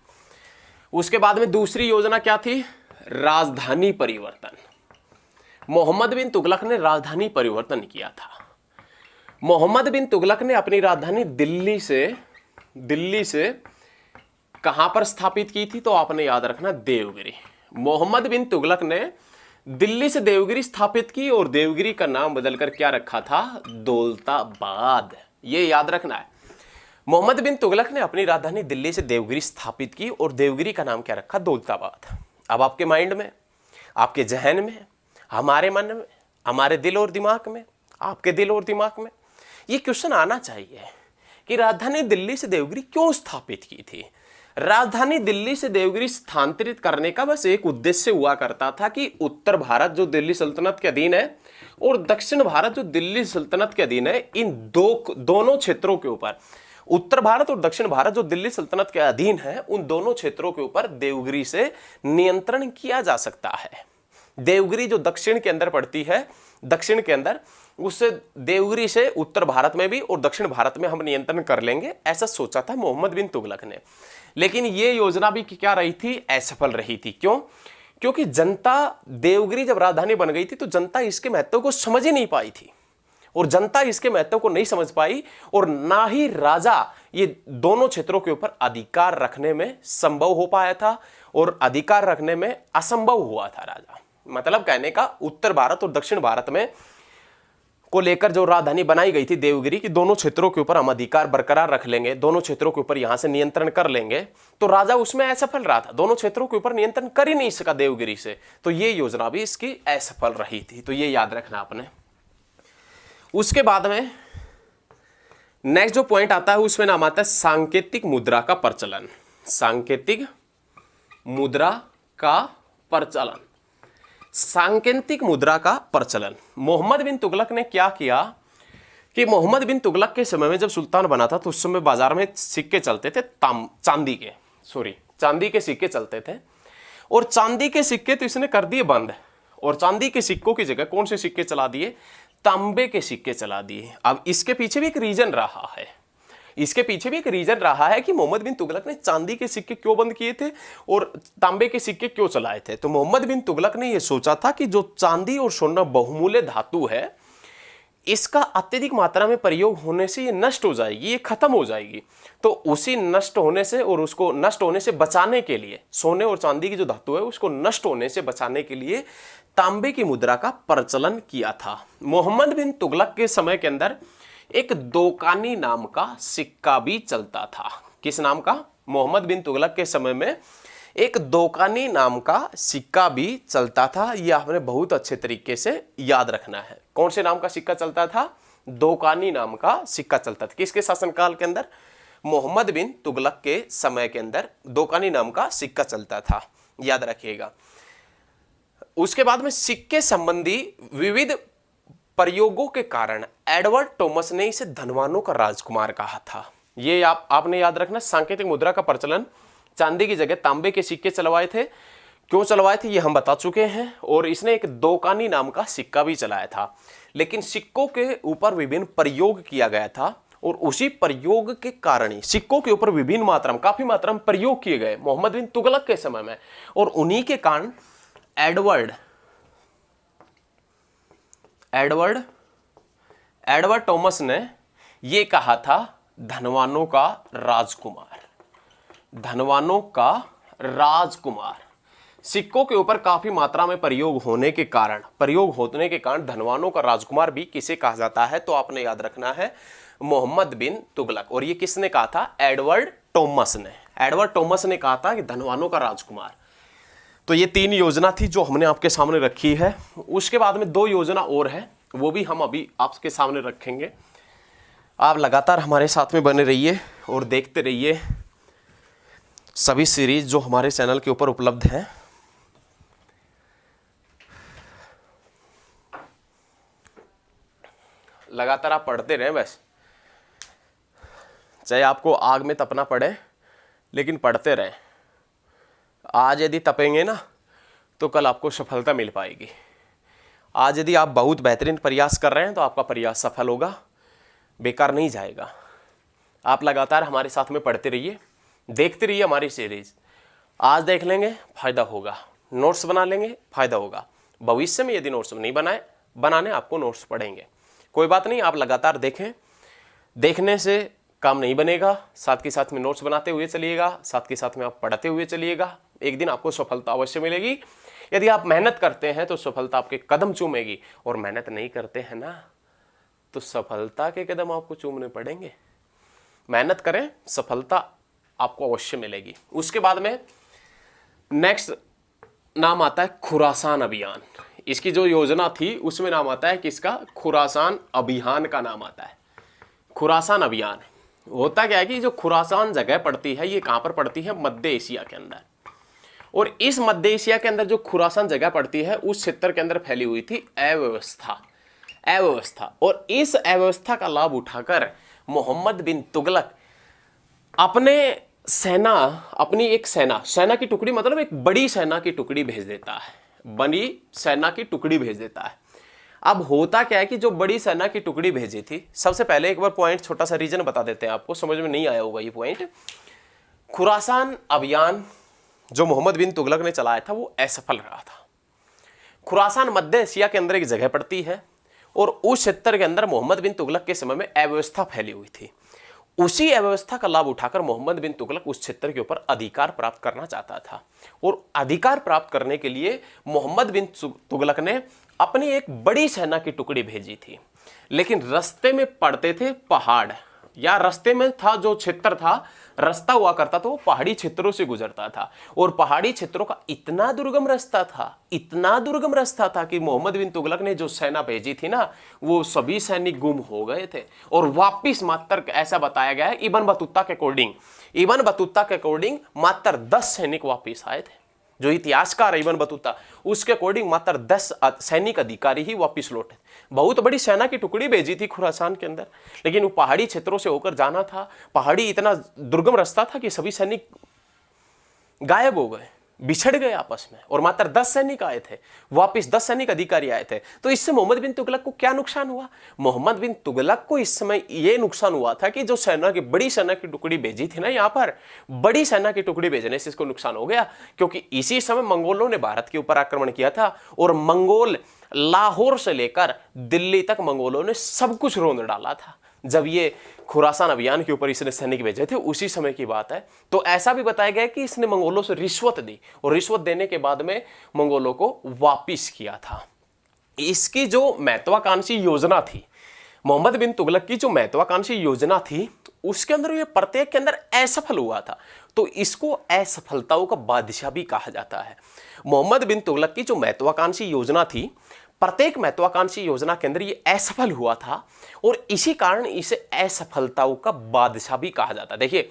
S1: उसके बाद में दूसरी योजना क्या थी, राजधानी परिवर्तन। मोहम्मद बिन तुगलक ने राजधानी परिवर्तन किया था। मोहम्मद बिन तुगलक ने अपनी राजधानी दिल्ली से कहां पर स्थापित की थी, तो आपने याद रखना देवगिरी। मोहम्मद बिन तुगलक ने दिल्ली से देवगिरी स्थापित की और देवगिरी का नाम बदलकर क्या रखा था, दौलताबाद। ये याद रखना है। मोहम्मद बिन तुगलक ने अपनी राजधानी दिल्ली से देवगिरी स्थापित की और देवगिरी का नाम क्या रखा, दौलताबाद। अब आपके माइंड में, आपके जहन में, हमारे मन में, हमारे दिल और दिमाग में, आपके दिल और दिमाग में ये क्वेश्चन आना चाहिए कि राजधानी दिल्ली से देवगिरी क्यों स्थापित की थी। राजधानी दिल्ली से देवगिरी स्थानांतरित करने का बस एक उद्देश्य हुआ करता था कि उत्तर भारत जो दिल्ली सल्तनत के अधीन है और दक्षिण भारत जो दिल्ली सल्तनत के अधीन है, इन दोनों क्षेत्रों के ऊपर, उत्तर भारत और दक्षिण भारत जो दिल्ली सल्तनत के अधीन है, उन दोनों क्षेत्रों के ऊपर देवगिरी से नियंत्रण किया जा सकता है। देवगिरी जो दक्षिण के अंदर पड़ती है, दक्षिण के अंदर, उससे देवगिरी से उत्तर भारत में भी और दक्षिण भारत में हम नियंत्रण कर लेंगे, ऐसा सोचा था मोहम्मद बिन तुगलक ने। लेकिन यह योजना भी क्या रही थी, असफल रही थी। क्यों? क्योंकि जनता, देवगिरी जब राजधानी बन गई थी तो जनता इसके महत्व को समझ ही नहीं पाई थी और जनता इसके महत्व को नहीं समझ पाई और ना ही राजा ये दोनों क्षेत्रों के ऊपर अधिकार रखने में संभव हो पाया था और अधिकार रखने में असंभव हुआ था राजा। मतलब कहने का, उत्तर भारत और दक्षिण भारत में को लेकर जो राजधानी बनाई गई थी देवगिरी की, दोनों क्षेत्रों के ऊपर हम अधिकार बरकरार रख लेंगे, दोनों क्षेत्रों के ऊपर यहां से नियंत्रण कर लेंगे, तो राजा उसमें असफल रहा था, दोनों क्षेत्रों के ऊपर नियंत्रण कर ही नहीं सका देवगिरी से, तो ये योजना भी इसकी असफल रही थी। तो ये याद रखना आपने। उसके बाद में नेक्स्ट जो पॉइंट आता है उसमें नाम आता है सांकेतिक मुद्रा का प्रचलन। सांकेतिक मुद्रा का प्रचलन। सांकेतिक मुद्रा का प्रचलन। मोहम्मद बिन तुगलक ने क्या किया कि मोहम्मद बिन तुगलक के समय में जब सुल्तान बना था तो उस समय बाजार में सिक्के चलते थे चांदी के सिक्के चलते थे, और चांदी के सिक्के तो इसने कर दिए बंद, और चांदी के सिक्कों की जगह कौन से सिक्के चला दिए? तांबे के सिक्के चला दिए। अब इसके पीछे भी एक रीजन रहा है, कि मोहम्मद बिन तुगलक ने चांदी के सिक्के क्यों बंद किए थे और तांबे के सिक्के क्यों चलाए थे। तो मोहम्मद बिन तुगलक ने यह सोचा था कि जो चांदी और सोना बहुमूल्य धातु है, इसका अत्यधिक मात्रा में प्रयोग होने से ये नष्ट हो जाएगी, ये खत्म हो जाएगी। तो उसी नष्ट होने से और उसको नष्ट होने से बचाने के लिए, सोने और चांदी की जो धातु है उसको नष्ट होने से बचाने के लिए तांबे की मुद्रा का प्रचलन किया था। मोहम्मद बिन तुगलक के समय के अंदर एक दोकानी नाम का सिक्का भी चलता था। किस नाम का? मोहम्मद बिन तुगलक के समय में एक दोकानी नाम का सिक्का भी चलता था। यह आपने बहुत अच्छे तरीके से याद रखना है। कौन से नाम का सिक्का चलता था? दोकानी नाम का सिक्का चलता था। किसके शासनकाल के अंदर? मोहम्मद बिन तुगलक के समय के अंदर दोकानी नाम का सिक्का चलता था, याद रखिएगा। उसके बाद में सिक्के संबंधी विविध प्रयोगों के कारण एडवर्ड टॉमस ने इसे धनवानों का राजकुमार कहा था। ये आपने याद रखना। सांकेतिक मुद्रा का प्रचलन, चांदी की जगह तांबे के सिक्के चलवाए थे। क्यों चलवाए थे ये हम बता चुके हैं। और इसने एक दोकानी नाम का सिक्का भी चलाया था, लेकिन सिक्कों के ऊपर विभिन्न प्रयोग किया गया था, और उसी प्रयोग के कारण ही सिक्कों के ऊपर विभिन्न मात्रा में, काफी मात्रा में प्रयोग किए गए मोहम्मद बिन तुगलक के समय में, और उन्हीं के कारण एडवर्ड टॉमस ने ये कहा था धनवानों का राजकुमार। धनवानों का राजकुमार। सिक्कों के ऊपर काफी मात्रा में प्रयोग होने के कारण धनवानों का राजकुमार भी किसे कहा जाता है? तो आपने याद रखना है मोहम्मद बिन तुगलक। और ये किसने कहा था? एडवर्ड टॉमस ने कहा था कि धनवानों का राजकुमार। तो ये 3 योजना थी जो हमने आपके सामने रखी है। उसके बाद में 2 योजना और है, वो भी हम अभी आपके सामने रखेंगे। आप लगातार हमारे साथ में बने रहिए और देखते रहिए सभी सीरीज जो हमारे चैनल के ऊपर उपलब्ध है। लगातार आप पढ़ते रहें, बस चाहे आपको आग में तपना पड़े, लेकिन पढ़ते रहें। आज यदि तपेंगे ना तो कल आपको सफलता मिल पाएगी। आज यदि आप बहुत बेहतरीन प्रयास कर रहे हैं तो आपका प्रयास सफल होगा, बेकार नहीं जाएगा। आप लगातार हमारे साथ में पढ़ते रहिए, देखते रहिए हमारी सीरीज। आज देख लेंगे फायदा होगा, नोट्स बना लेंगे फायदा होगा। भविष्य में यदि नोट्स नहीं बनाने आपको नोट्स पढ़ेंगे, कोई बात नहीं, आप लगातार देखें। देखने से काम नहीं बनेगा, साथ के साथ में नोट्स बनाते हुए चलिएगा, साथ के साथ में आप पढ़ते हुए चलिएगा। एक दिन आपको सफलता अवश्य मिलेगी। यदि आप मेहनत करते हैं तो सफलता आपके कदम चूमेगी, और मेहनत नहीं करते हैं ना तो सफलता के कदम आपको चूमने पड़ेंगे। मेहनत करें, सफलता आपको अवश्य मिलेगी। उसके बाद में नेक्स्ट नाम आता है खुरासान अभियान। इसकी जो योजना थी उसमें नाम आता है किसका? खुरासान अभियान का नाम आता है। खुरासान अभियान होता क्या है कि जो खुरासान जगह पड़ती है, ये कहां पर पड़ती है? मध्य एशिया के अंदर। और इस मध्य एशिया के अंदर जो खुरासान जगह पड़ती है, उस क्षेत्र के अंदर फैली हुई थी अव्यवस्था। और इस अव्यवस्था का लाभ उठाकर मोहम्मद बिन तुगलक अपनी एक सेना की टुकड़ी, मतलब एक बड़ी सेना की टुकड़ी भेज देता है। अब होता क्या है कि जो बड़ी सेना की टुकड़ी भेजी थी, सबसे पहले एक बार पॉइंट, छोटा सा रीजन बता देते हैं, आपको समझ में नहीं आया होगा ये पॉइंट। खुरासान अभियान जो मोहम्मद बिन तुगलक ने चलाया था वो असफल रहा था। खुरासान मध्य एशिया के अंदर एक जगह पड़ती है, और उस क्षेत्र के अंदर मोहम्मद बिन तुगलक के समय में अव्यवस्था फैली हुई थी। उसी अव्यवस्था का लाभ उठाकर मोहम्मद बिन तुगलक उस क्षेत्र के ऊपर अधिकार प्राप्त करना चाहता था। और अधिकार प्राप्त करने के लिए मोहम्मद बिन तुगलक ने अपनी एक बड़ी सेना की टुकड़ी भेजी थी, लेकिन रास्ते में पड़ते थे पहाड़, या रास्ते में था जो क्षेत्र था रास्ता हुआ करता था वो पहाड़ी क्षेत्रों से गुजरता था, और पहाड़ी क्षेत्रों का इतना दुर्गम रास्ता था, इतना दुर्गम रास्ता था कि मोहम्मद बिन तुगलक ने जो सेना भेजी थी ना, वो सभी सैनिक गुम हो गए थे। और वापिस मात्र ऐसा बताया गया है इब्न बतूता के अकॉर्डिंग मात्र 10 सैनिक वापिस आए थे। जो इतिहासकार इब्न बतूता, उसके अकॉर्डिंग मात्र 10 सैनिक अधिकारी ही वापस लौटे। बहुत बड़ी सेना की टुकड़ी भेजी थी खुरासान के अंदर, लेकिन वो पहाड़ी क्षेत्रों से होकर जाना था। पहाड़ी इतना दुर्गम रास्ता था कि सभी सैनिक गायब हो गए, बिछड़ गए आपस में, और मात्र 10 सैनिक आए थे वापस, 10 सैनिक अधिकारी आए थे। तो इससे मोहम्मद बिन तुगलक को क्या नुकसान हुआ? मोहम्मद बिन तुगलक को इस समय यह नुकसान हुआ था कि जो सेना की बड़ी सेना की टुकड़ी भेजी थी ना, यहां पर बड़ी सेना की टुकड़ी भेजने से इसको नुकसान हो गया, क्योंकि इसी समय मंगोलों ने भारत के ऊपर आक्रमण किया था, और मंगोल लाहौर से लेकर दिल्ली तक मंगोलों ने सब कुछ रौंद डाला था। जब ये खुरासान अभियान के ऊपर इसने सैनिक भेजे थे उसी समय की बात है। तो ऐसा भी बताया गया कि इसने मंगोलों से रिश्वत दी, और रिश्वत देने के बाद में मंगोलों को वापिस किया था। इसकी जो महत्वाकांक्षी योजना थी, मोहम्मद बिन तुगलक की जो महत्वाकांक्षी योजना थी, उसके अंदर ये प्रत्येक के अंदर असफल हुआ था। तो इसको असफलताओं का बादशाह भी कहा जाता है। मोहम्मद बिन तुगलक की जो महत्वाकांक्षी योजना थी, प्रत्येक महत्वाकांक्षी योजना के अंदर ये असफल हुआ था, और इसी कारण इसे असफलताओं का बादशाह भी कहा जाता है। देखिए,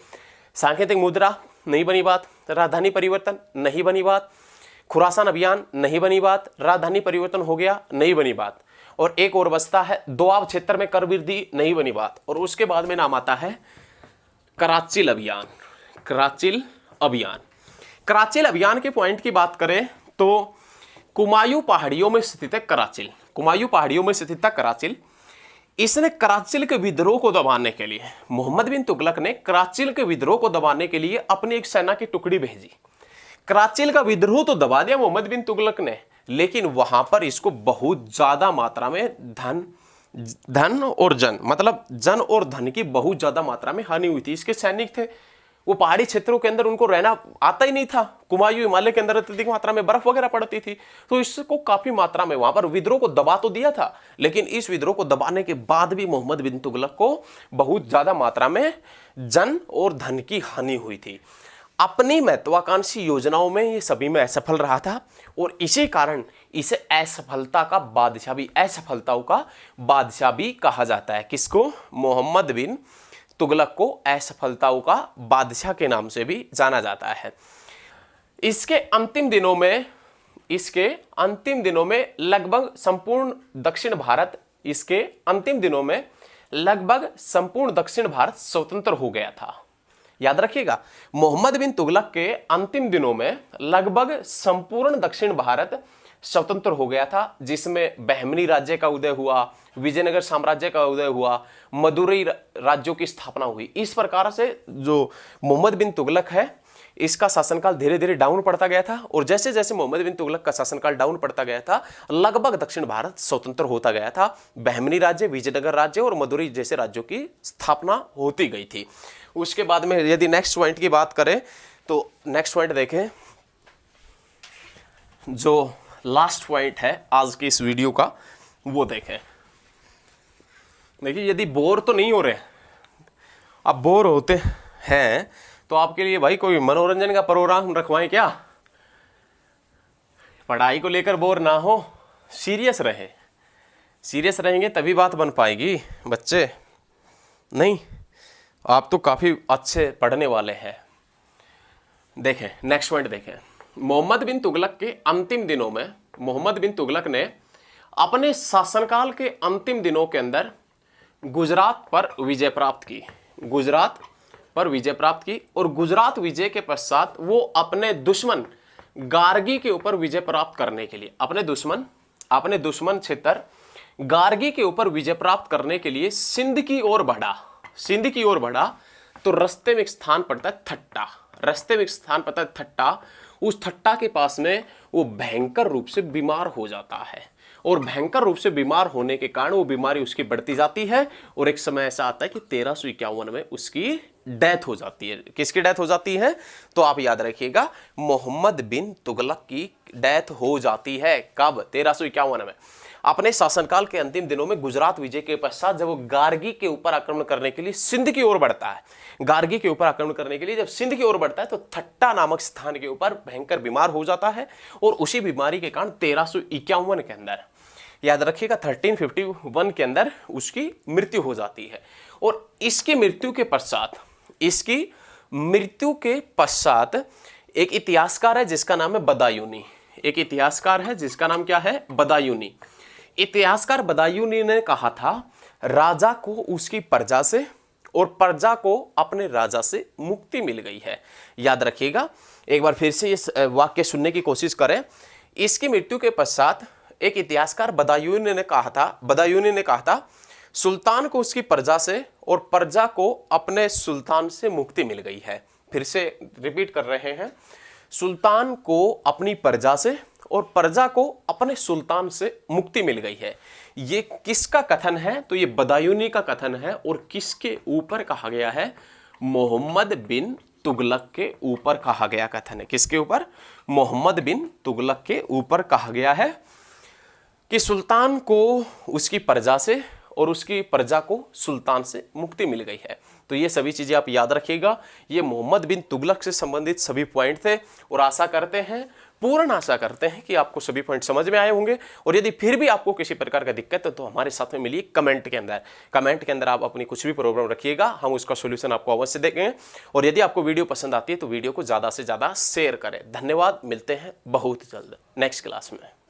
S1: सांकेतिक मुद्रा नहीं बनी बात, राजधानी परिवर्तन नहीं बनी बात, खुरासान अभियान नहीं बनी बात, राजधानी परिवर्तन हो गया नहीं बनी बात, और एक और बचता है दोआब क्षेत्र में कर वृद्धि नहीं बनी बात, और उसके बाद में नाम आता है कराचिल अभियान। कराचिल अभियान के पॉइंट की बात करें तो कुमायूं पहाड़ियों में स्थित है कराचिल। कुमायूं पहाड़ियों में स्थित था कराचिल। इसने कराचिल के विद्रोह को दबाने के लिए, मोहम्मद बिन तुगलक ने कराचिल के विद्रोह को दबाने के लिए अपनी एक सेना की टुकड़ी भेजी। कराचिल का विद्रोह तो दबा दिया मोहम्मद बिन तुगलक ने, लेकिन वहां पर इसको बहुत ज्यादा मात्रा में धन और जन, मतलब जन और धन की बहुत ज्यादा मात्रा में हानि हुई थी। इसके सैनिक थे, वो पहाड़ी क्षेत्रों के अंदर उनको रहना आता ही नहीं था। कुमायूं हिमालय के अंदर अत्यधिक मात्रा में बर्फ वगैरह पड़ती थी, तो इसको काफी मात्रा में वहां पर विद्रोह को दबा तो दिया था, लेकिन इस विद्रोह को दबाने के बाद भी मोहम्मद बिन तुगलक को बहुत ज्यादा मात्रा में जन और धन की हानि हुई थी। अपनी महत्वाकांक्षी योजनाओं में ये सभी में असफल रहा था, और इसी कारण इसे असफलताओं का बादशाह भी कहा जाता है। किसको? मोहम्मद बिन तुगलक को असफलताओं का बादशाह के नाम से भी जाना जाता है। इसके अंतिम दिनों में लगभग संपूर्ण दक्षिण भारत स्वतंत्र हो गया था। याद रखिएगा, मोहम्मद बिन तुगलक के अंतिम दिनों में लगभग संपूर्ण दक्षिण भारत स्वतंत्र हो गया था, जिसमें बहमनी राज्य का उदय हुआ, विजयनगर साम्राज्य का उदय हुआ, मदुरई राज्यों की स्थापना हुई। इस प्रकार से जो मोहम्मद बिन तुगलक है, इसका शासनकाल धीरे धीरे डाउन पड़ता गया था, और जैसे जैसे मोहम्मद बिन तुगलक का शासनकाल डाउन पड़ता गया था, लगभग दक्षिण भारत स्वतंत्र होता गया था। बहमनी राज्य, विजयनगर राज्य और मदुरई जैसे राज्यों की स्थापना होती गई थी। उसके बाद में यदि नेक्स्ट पॉइंट की बात करें तो नेक्स्ट पॉइंट देखें, जो लास्ट पॉइंट है आज की इस वीडियो का, वो देखें। देखिए, यदि बोर तो नहीं हो रहे, आप बोर होते हैं तो आपके लिए भाई कोई मनोरंजन का प्रोग्राम रखवाएं क्या? पढ़ाई को लेकर बोर ना हो, सीरियस रहे। सीरियस रहेंगे तभी बात बन पाएगी बच्चे। नहीं, आप तो काफी अच्छे पढ़ने वाले हैं। देखें, नेक्स्ट पॉइंट देखें। मोहम्मद बिन तुगलक के अंतिम दिनों में मोहम्मद बिन तुगलक ने अपने शासनकाल के अंतिम दिनों के अंदर गुजरात पर विजय प्राप्त की। और गुजरात विजय के पश्चात वो अपने दुश्मन गार्गी के ऊपर विजय प्राप्त करने के लिए, अपने दुश्मन क्षेत्र गार्गी के ऊपर विजय प्राप्त करने के लिए सिंध की ओर बढ़ा। तो रास्ते में एक स्थान पड़ता है थट्टा। उस थट्टा के पास में वो भयंकर रूप से बीमार हो जाता है, और भयंकर रूप से बीमार होने के कारण वो बीमारी उसकी बढ़ती जाती है, और एक समय ऐसा आता है कि 1351 में उसकी डेथ हो जाती है। किसकी डेथ हो जाती है? तो आप याद रखिएगा, मोहम्मद बिन तुगलक की डेथ हो जाती है। कब? 1351 में। अपने शासनकाल के अंतिम दिनों में गुजरात विजय के पश्चात जब वो गार्गी के ऊपर आक्रमण करने के लिए सिंध की ओर बढ़ता है, गार्गी के ऊपर आक्रमण करने के लिए जब सिंध की ओर बढ़ता है तो थट्टा नामक स्थान के ऊपर भयंकर बीमार हो जाता है और उसी बीमारी के कारण 1351 के अंदर, याद रखिएगा 1351 के अंदर उसकी मृत्यु हो जाती है। और इसकी मृत्यु के पश्चात एक इतिहासकार है जिसका नाम है बदायूनी। एक इतिहासकार है जिसका नाम क्या है? बदायूनी। इतिहासकार बदायूनी ने कहा था राजा को उसकी प्रजा से और प्रजा को अपने राजा से मुक्ति मिल गई है। याद रखिएगा, एक बार फिर से इस वाक्य सुनने की कोशिश करें। इसकी मृत्यु के पश्चात एक इतिहासकार बदायूनी ने कहा था सुल्तान को उसकी प्रजा से और प्रजा को अपने सुल्तान से मुक्ति मिल गई है। फिर से रिपीट कर रहे हैं, सुल्तान को अपनी प्रजा से और प्रजा को अपने सुल्तान से मुक्ति मिल गई है। ये किसका कथन है? तो ये बदायूनी का कथन है। और किसके ऊपर कहा गया है? मोहम्मद बिन तुगलक के ऊपर कहा गया कथन है। किसके ऊपर? मोहम्मद बिन तुगलक के ऊपर कहा गया है कि सुल्तान को उसकी प्रजा से और उसकी प्रजा को सुल्तान से मुक्ति मिल गई है। तो ये सभी चीजें आप याद रखिएगा। ये मोहम्मद बिन तुगलक से संबंधित सभी पॉइंट थे और पूर्ण आशा करते हैं कि आपको सभी पॉइंट समझ में आए होंगे। और यदि फिर भी आपको किसी प्रकार का दिक्कत है तो हमारे साथ में मिलिए कमेंट के अंदर आप अपनी कुछ भी प्रॉब्लम रखिएगा, हम उसका सोल्यूशन आपको अवश्य देंगे। और यदि आपको वीडियो पसंद आती है तो वीडियो को ज्यादा से ज्यादा शेयर करें। धन्यवाद, मिलते हैं बहुत जल्द नेक्स्ट क्लास में।